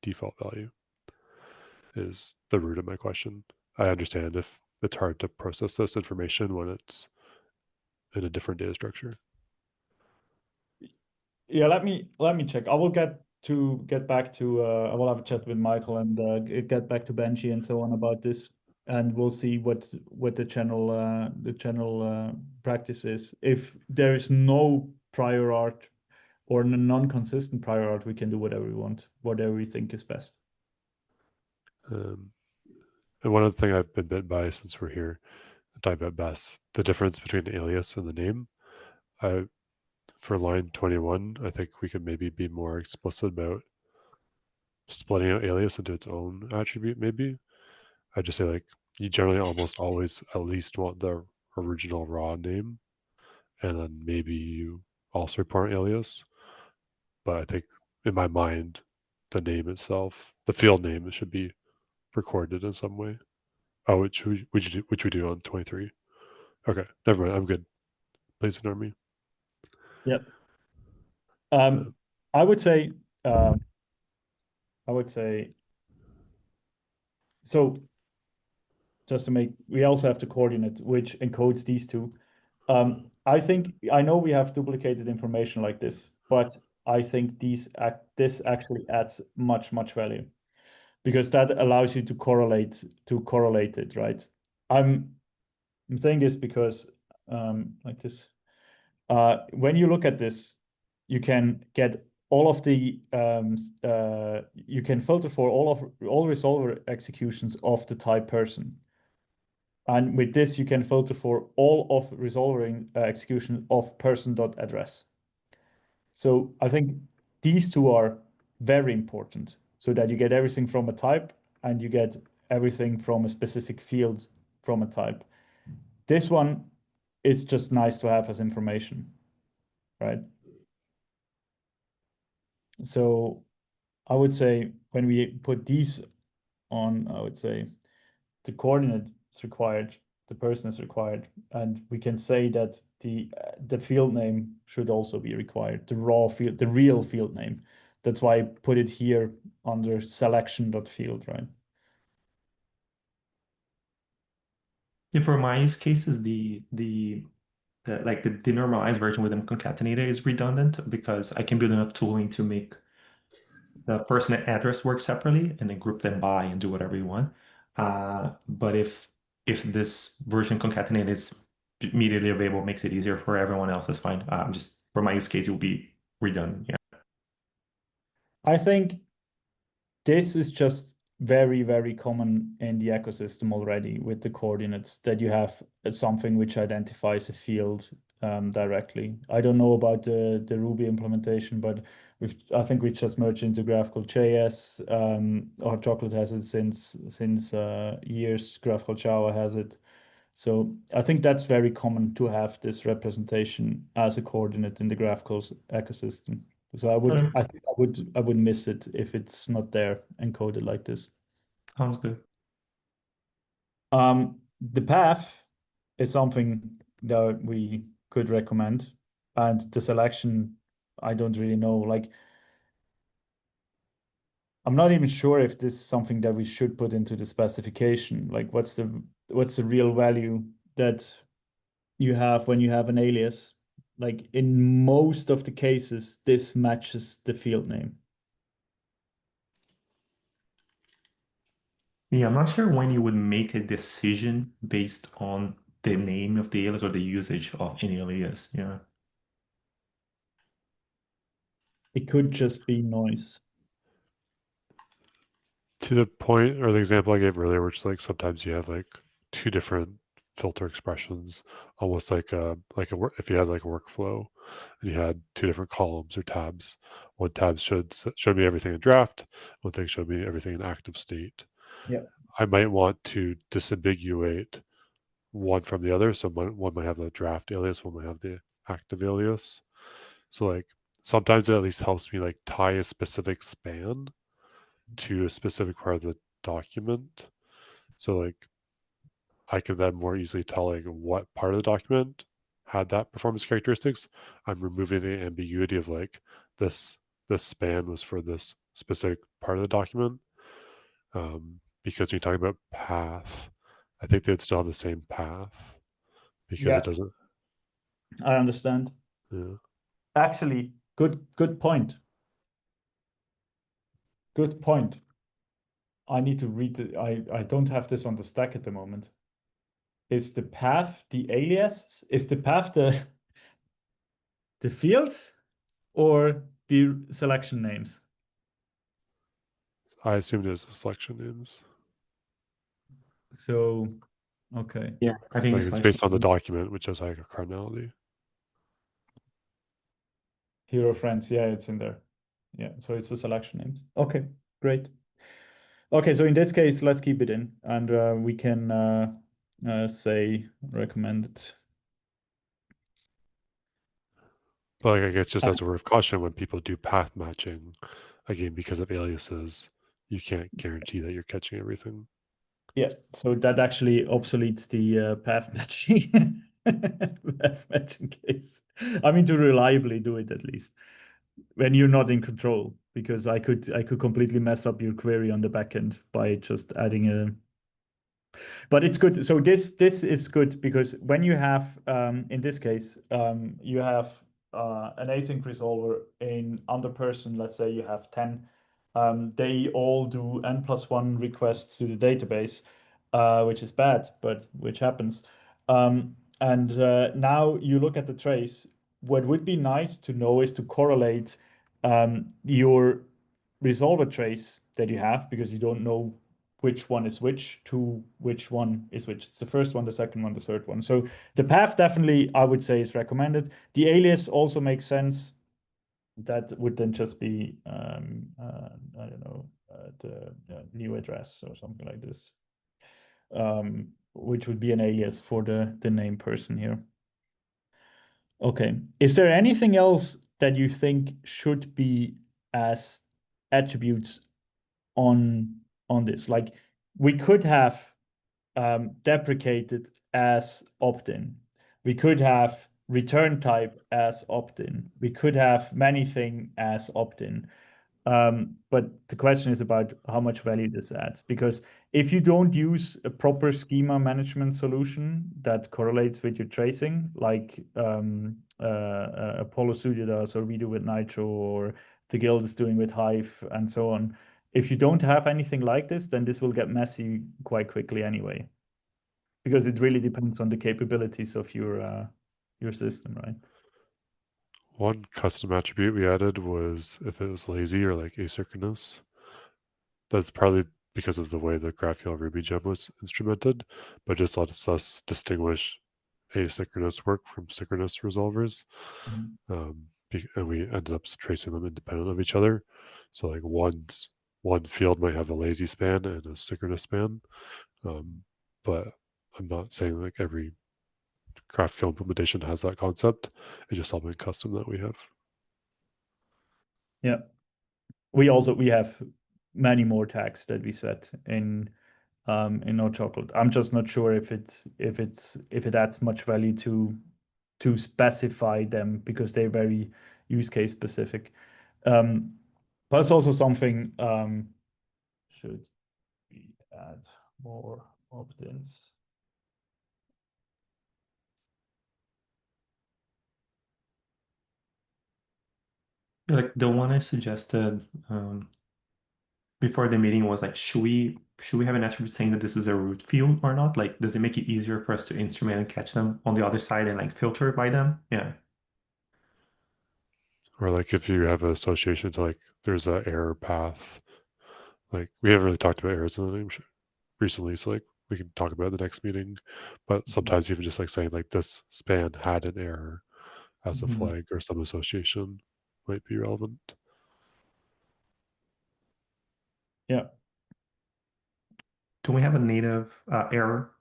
default value, is the root of my question. I understand if it's hard to process this information when it's in a different data structure. yeah, let me check. I will get back to I will have a chat with Michael and get back to Benji and so on about this, and we'll see what the channel practice is. If there is no prior art or non-consistent prior art, we can do whatever we want, whatever we think is best. And one other thing I've been bit by since we're here talking about BES, the difference between the alias and the name. For line 21, I think we could maybe be more explicit about splitting out alias into its own attribute, maybe. I'd just say like you generally almost always at least want the original raw name, and then maybe you also report an alias. But I think in my mind, the name itself, the field name, should be recorded in some way. Oh, which we do on 23. Okay, never mind. I'm good. Please ignore me. Yep. Uh, I would say I would say so. Just to make, we also have the coordinate which encodes these two. I think I know we have duplicated information like this, but I think this actually adds much value because that allows you to correlate it, right? I'm saying this because like this. When you look at this, you can get all of the you can filter for all resolver executions of the type person. And with this, you can filter for all of resolving execution of person.address. So I think these two are very important so that you get everything from a type and you get everything from a specific field from a type. This one is just nice to have as information, right? So I would say when we put these on, I would say the coordinate is required, the person is required, and we can say that the field name should also be required, the raw field, the real field name. That's why I put it here under selection.field, right? Yeah, for my use cases, like the denormalized version with them concatenated is redundant because I can build enough tooling to make the person and address work separately and then group them by and do whatever you want. But if this version concatenated is immediately available, makes it easier for everyone else, that's fine. Just for my use case, it will be redundant. Yeah. I think this is just very common in the ecosystem already with the coordinates that you have something which identifies a field directly. I don't know about the Ruby implementation, but I think we just merged into GraphQL.js. Our Chocolate has it since years. GraphQL Java has it. So I think that's very common to have this representation as a coordinate in the GraphQL ecosystem. So Okay. I think I would miss it if it's not there encoded like this. Sounds good. The path is something that we could recommend, and the selection, I don't really know. Like, I'm not even sure if this is something that we should put into the specification. Like, what's the real value that you have when you have an alias? Like in most of the cases, this matches the field name. Yeah, I'm not sure when you would make a decision based on the name of the alias or the usage of any alias. Yeah. It could just be noise. To the point or the example I gave earlier, which like sometimes you have like two different filter expressions, almost like if you had like a workflow and you had two different columns or tabs. One tab show me everything in draft. One thing showed me everything in active state. Yeah. I might want to disambiguate one from the other. So one might have the draft alias, one might have the active alias. So like sometimes it at least helps me like tie a specific span to a specific part of the document. So like I can then more easily tell like what part of the document had that performance characteristics. I'm removing the ambiguity of like this span was for this specific part of the document. Because when you talk about path, I think they'd still have the same path because Yeah, it doesn't. I understand. Yeah. Actually, good point. Good point. I need to read it. I don't have this on the stack at the moment. Is the path the alias? Is the path the fields or the selection names? I assumed it was the selection names. So, okay. Yeah, I think Like it's it's like based on the document, which has like a cardinality. Hero friends, yeah, it's in there. Yeah, so it's the selection names. Okay, great. Okay, so in this case, let's keep it in, and we can say recommended. But like I guess just as a word of caution, when people do path matching, again because of aliases, you can't guarantee that you're catching everything. Yeah, so that actually obsoletes the path matching path matching case. I mean, to reliably do it at least when you're not in control, because I could completely mess up your query on the backend by just adding a. But it's good. So this is good because when you have in this case you have an async resolver in under person. Let's say you have 10. They all do n+1 requests to the database, which is bad, but which happens. And now you look at the trace. What would be nice to know is to correlate your resolver trace that you have, because you don't know which one is which to which one is which. It's the first one, the second one, the third one. So the path definitely, I would say, is recommended. The alias also makes sense. That would then just be, I don't know, the new address or something like this, which would be an alias for the name person here. Okay. Is there anything else that you think should be as attributes on this? Like we could have deprecated as opt-in. We could have return type as opt-in. We could have many thing as opt-in. But the question is about how much value this adds, because if you don't use a proper schema management solution that correlates with your tracing, like Apollo Studio does, or we do with Nitro, or the Guild is doing with Hive, and so on. If you don't have anything like this, then this will get messy quite quickly anyway, because it really depends on the capabilities of your system, right? One custom attribute we added was if it was lazy or like asynchronous. That's probably because of the way the GraphQL Ruby gem was instrumented, but just lets us distinguish asynchronous work from synchronous resolvers. And we ended up tracing them independent of each other. So like one field might have a lazy span and a synchronous span, but I'm not saying like every GraphQL implementation has that concept. It's just something custom that we have. Yeah. We have many more tags that we set in No Chocolate. I'm just not sure if it adds much value to specify them, because they're very use case specific. But it's also something should we add more opt-ins? Like the one I suggested before the meeting was like, should we should we have an attribute saying that this is a root field or not? Like, does it make it easier for us to instrument and catch them on the other side and like filter by them? Yeah. Or like if you have an association to like there's a error path. Like we haven't really talked about errors in the name recently, so like we can talk about it in the next meeting. But sometimes even just like saying like this span had an error as a Mhm. flag or some association might be relevant. Yeah. Can we have a native error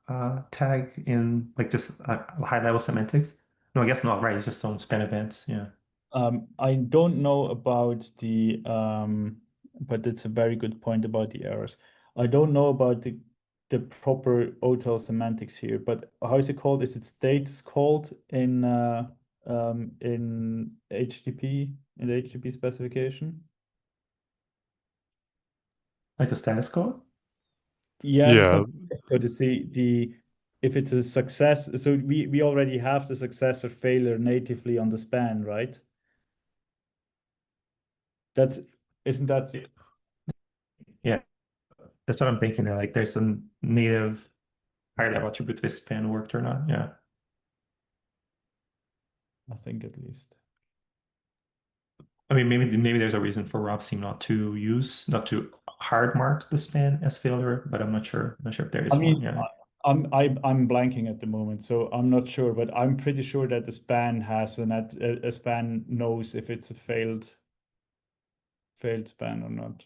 tag in like just high level semantics? No, I guess not, right? It's just on span events. Yeah. I don't know about the, but it's a very good point about the errors. I don't know about the proper OTel semantics here, but how is it called? Is it states called in HTTP, in the HTTP specification? Like a status code? Yeah, it's Yeah, not so to see the if it's a success. So we already have the success or failure natively on the span, right? That's isn't that Yeah. That's what I'm thinking. Like there's some native higher level attribute this span worked or not. Yeah. I think at least. I mean, maybe there's a reason for Robseam not to hard mark the span as failure, but I'm not sure. I'm not sure if there I is one. mean, Yeah. I'm blanking at the moment, so I'm not sure, but I'm pretty sure that the span has a span knows if it's a failed span or not.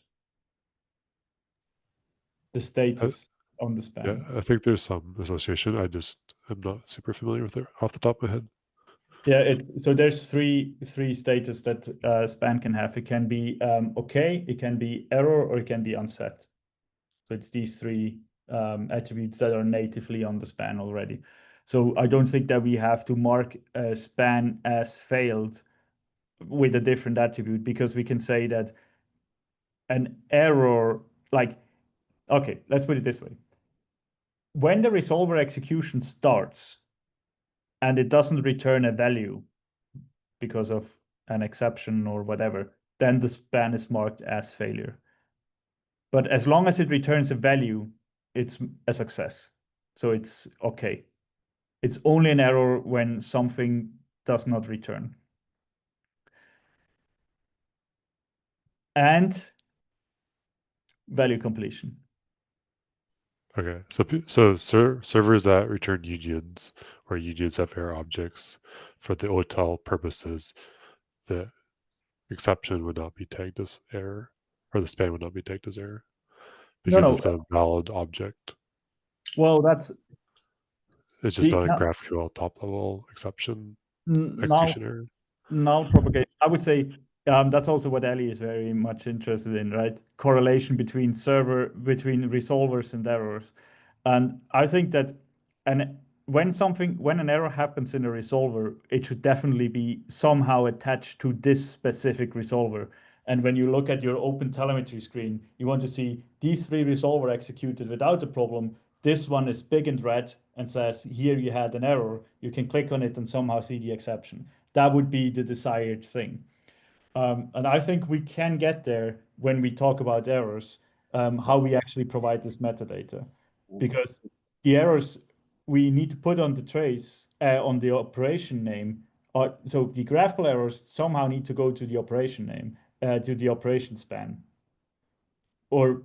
The I, status on the yeah, span. I think there's some association. I'm not super familiar with it off the top of my head. Yeah, it's so there's three status that span can have. It can be okay, it can be error, or it can be unset. So it's these three attributes that are natively on the span already. So I don't think that we have to mark a span as failed with a different attribute, because we can say that an error, like, okay, let's put it this way. When the resolver execution starts and it doesn't return a value because of an exception or whatever, then the span is marked as failure. But as long as it returns a value, it's a success. So it's okay. It's only an error when something does not return. And value completion. Okay, servers that return unions or unions have error objects for the OTel purposes, the exception would not be tagged as error, or the span would not be tagged as error No, because no. it's a valid object. Well, that's It's just the not a GraphQL top level exception now execution error. null propagation. I would say that's also what Ellie is very much interested in, right? Correlation between resolvers and errors. And I think that when an error happens in a resolver, it should definitely be somehow attached to this specific resolver. And when you look at your open telemetry screen, you want to see these three resolver executed without a problem. This one is big and red and says, here you had an error. You can click on it and somehow see the exception. That would be the desired thing. And I think we can get there when we talk about errors, how we actually provide this metadata. Because the errors we need to put on the trace, on the operation name, so the graphical errors somehow need to go to the operation name, to the operation span. Or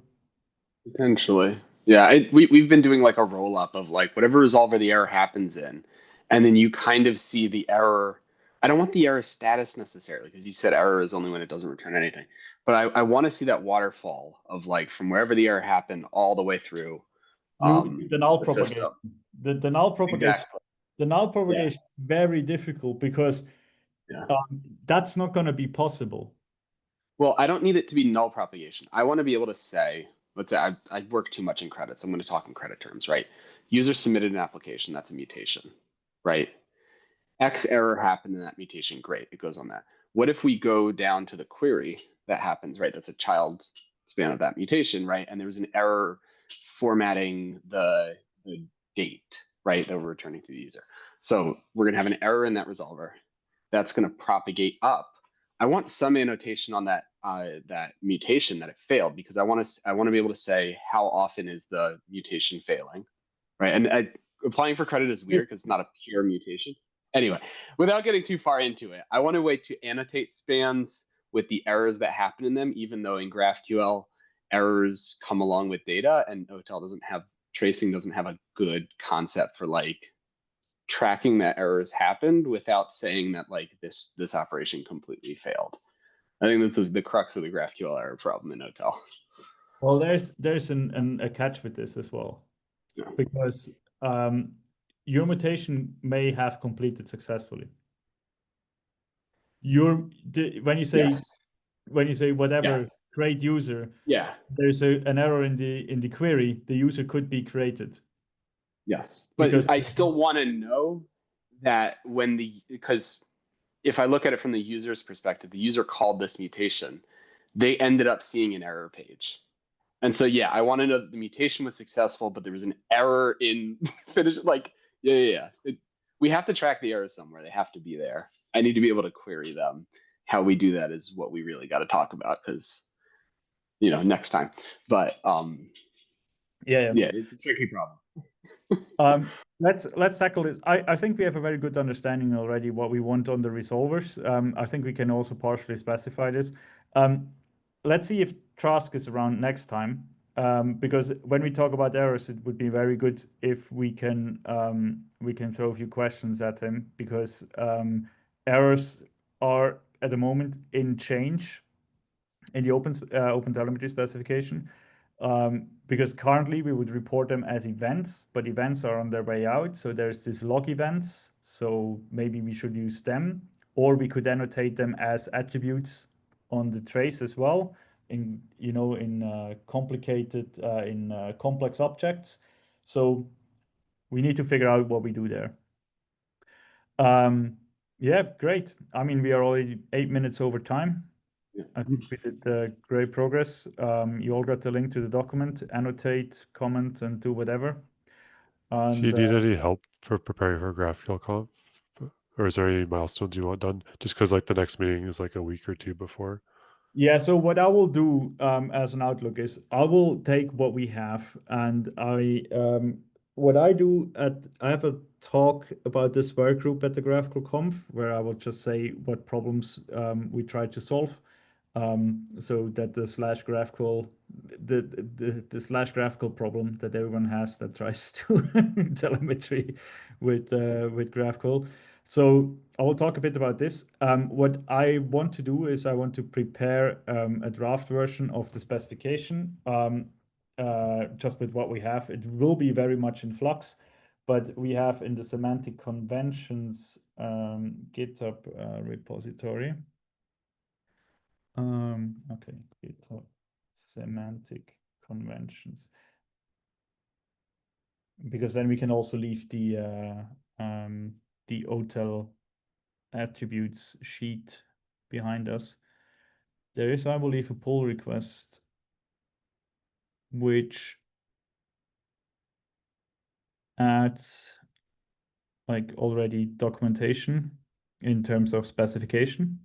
Potentially. Yeah, we've been doing like a roll up of like whatever resolver the error happens in, and then you kind of see the error. I don't want the error status necessarily because you said error is only when it doesn't return anything. But I want to see that waterfall of like from wherever the error happened all the way through the null the propagation. system. The null propagation. Exactly. The null Yeah. propagation is very difficult because Yeah. that's not going to be possible. Well, I don't need it to be null propagation. I want to be able to say, let's say I work too much in credits. I'm going to talk in credit terms, right? User submitted an application. That's a mutation, right? X error happened in that mutation. Great, it goes on that. What if we go down to the query that happens, right? That's a child span of that mutation, right? And there was an error formatting the date, right? That we're returning to the user. So we're going to have an error in that resolver. That's going to propagate up. I want some annotation on that that mutation that it failed, because I want to be able to say how often is the mutation failing, right? And applying for credit is weird because it's not a pure mutation. Anyway, without getting too far into it, I want a way to annotate spans with the errors that happen in them, even though in GraphQL errors come along with data, and OTel doesn't have tracing doesn't have a good concept for like tracking that errors happened without saying that like this operation completely failed. I think that's the crux of the GraphQL error problem in OTel. Well, there's a catch with this as well, Yeah. because your mutation may have completed successfully. When you say Yes. whatever Yes. create user, Yeah. there's an error in the query. The user could be created. Yes. But Because I still want to know that because if I look at it from the user's perspective, the user called this mutation, they ended up seeing an error page. And so, yeah, I want to know that the mutation was successful, but there was an error in finish. Like, yeah. We have to track the errors somewhere. They have to be there. I need to be able to query them. How we do that is what we really got to talk about, because, next time. But yeah. it's a tricky problem. Let's tackle this. I think we have a very good understanding already what we want on the resolvers. I think we can also partially specify this. Let's see if Trask is around next time, because when we talk about errors, it would be very good if we can throw a few questions at him, because errors are at the moment in change in the open telemetry specification. Because currently we would report them as events, but events are on their way out. So there's this log events. So maybe we should use them, or we could annotate them as attributes on the trace as well in complex objects. So we need to figure out what we do there. Yeah, great. I mean, we are already 8 minutes over time. Yeah. I think we did great progress. You all got the link to the document, annotate, comment, and do whatever. Do you And need any help for preparing for GraphQL Conf? Or is there any milestones you want done? Just because like the next meeting is like a week or two before. yeah, so what I will do as an outlook is I will take what we have, and what I do I have a talk about this work group at the GraphQL Conf, where I will just say what problems we try to solve. So that the slash GraphQL, the slash GraphQL problem that everyone has that tries to telemetry with GraphQL. So I will talk a bit about this. What I want to do is I want to prepare a draft version of the specification, just with what we have. It will be very much in flux, but we have in the semantic conventions GitHub repository. Okay, GitHub semantic conventions, because then we can also leave the OTel attributes sheet behind us. There is, I believe, a pull request which adds like already documentation in terms of specification.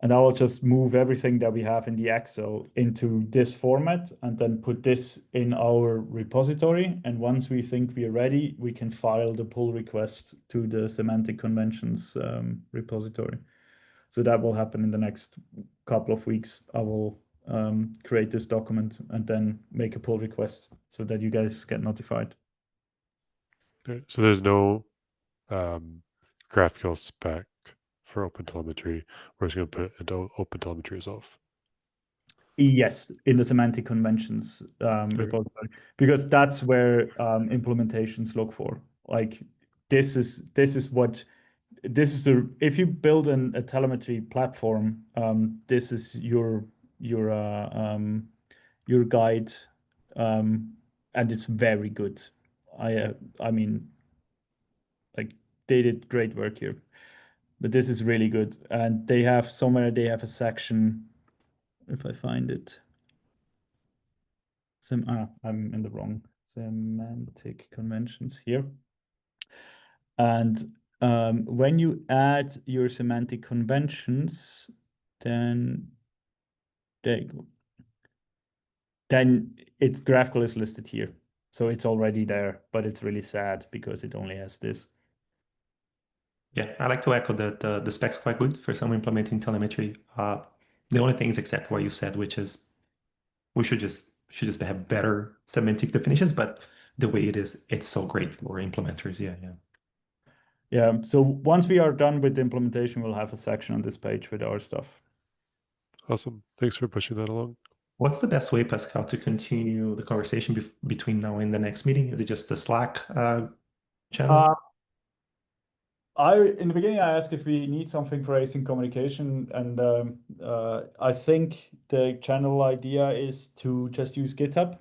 And I will just move everything that we have in the Excel into this format and then put this in our repository. And once we think we are ready, we can file the pull request to the semantic conventions repository. So that will happen in the next couple of weeks. I will create this document and then make a pull request so that you guys get notified. Okay. So there's no GraphQL spec for OpenTelemetry. We're just going to put it into OpenTelemetry itself. Yes, in the semantic conventions repository, because that's where implementations look for. Like this is if you build a telemetry platform, this is your guide, and it's very good. I mean, like they did great work here, but this is really good, and they have a section. If I find it. I'm in the wrong semantic conventions here. And when you add your semantic conventions, then there you go. Then its graphical is listed here. So it's already there, but it's really sad because it only has this. Yeah, I like to echo that the spec's quite good for someone implementing telemetry. The only things except what you said, which is we should just have better semantic definitions, but the way it is, it's so great for implementers. Yeah, yeah. Yeah, so once we are done with the implementation, we'll have a section on this page with our stuff. Awesome. Thanks for pushing that along. What's the best way, Pascal, to continue the conversation between now and the next meeting? Is it just the Slack channel? In the beginning, I asked if we need something for async communication, and I think the general idea is to just use GitHub.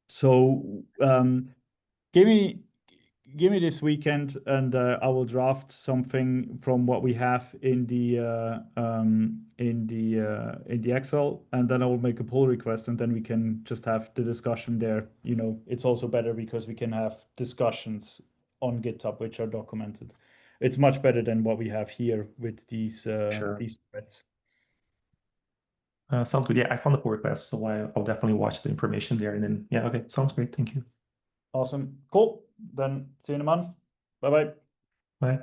So give me this weekend, and I will draft something from what we have in the Excel, and then I will make a pull request, and then we can just have the discussion there. You know, it's also better because we can have discussions on GitHub which are documented. It's much better than what we have here with these threads. Sounds good. Yeah, I found the pull request, so I'll definitely watch the information there. And then, yeah, okay, sounds great. Thank you. Awesome. Cool. Then see you in a month. Bye-bye. Bye.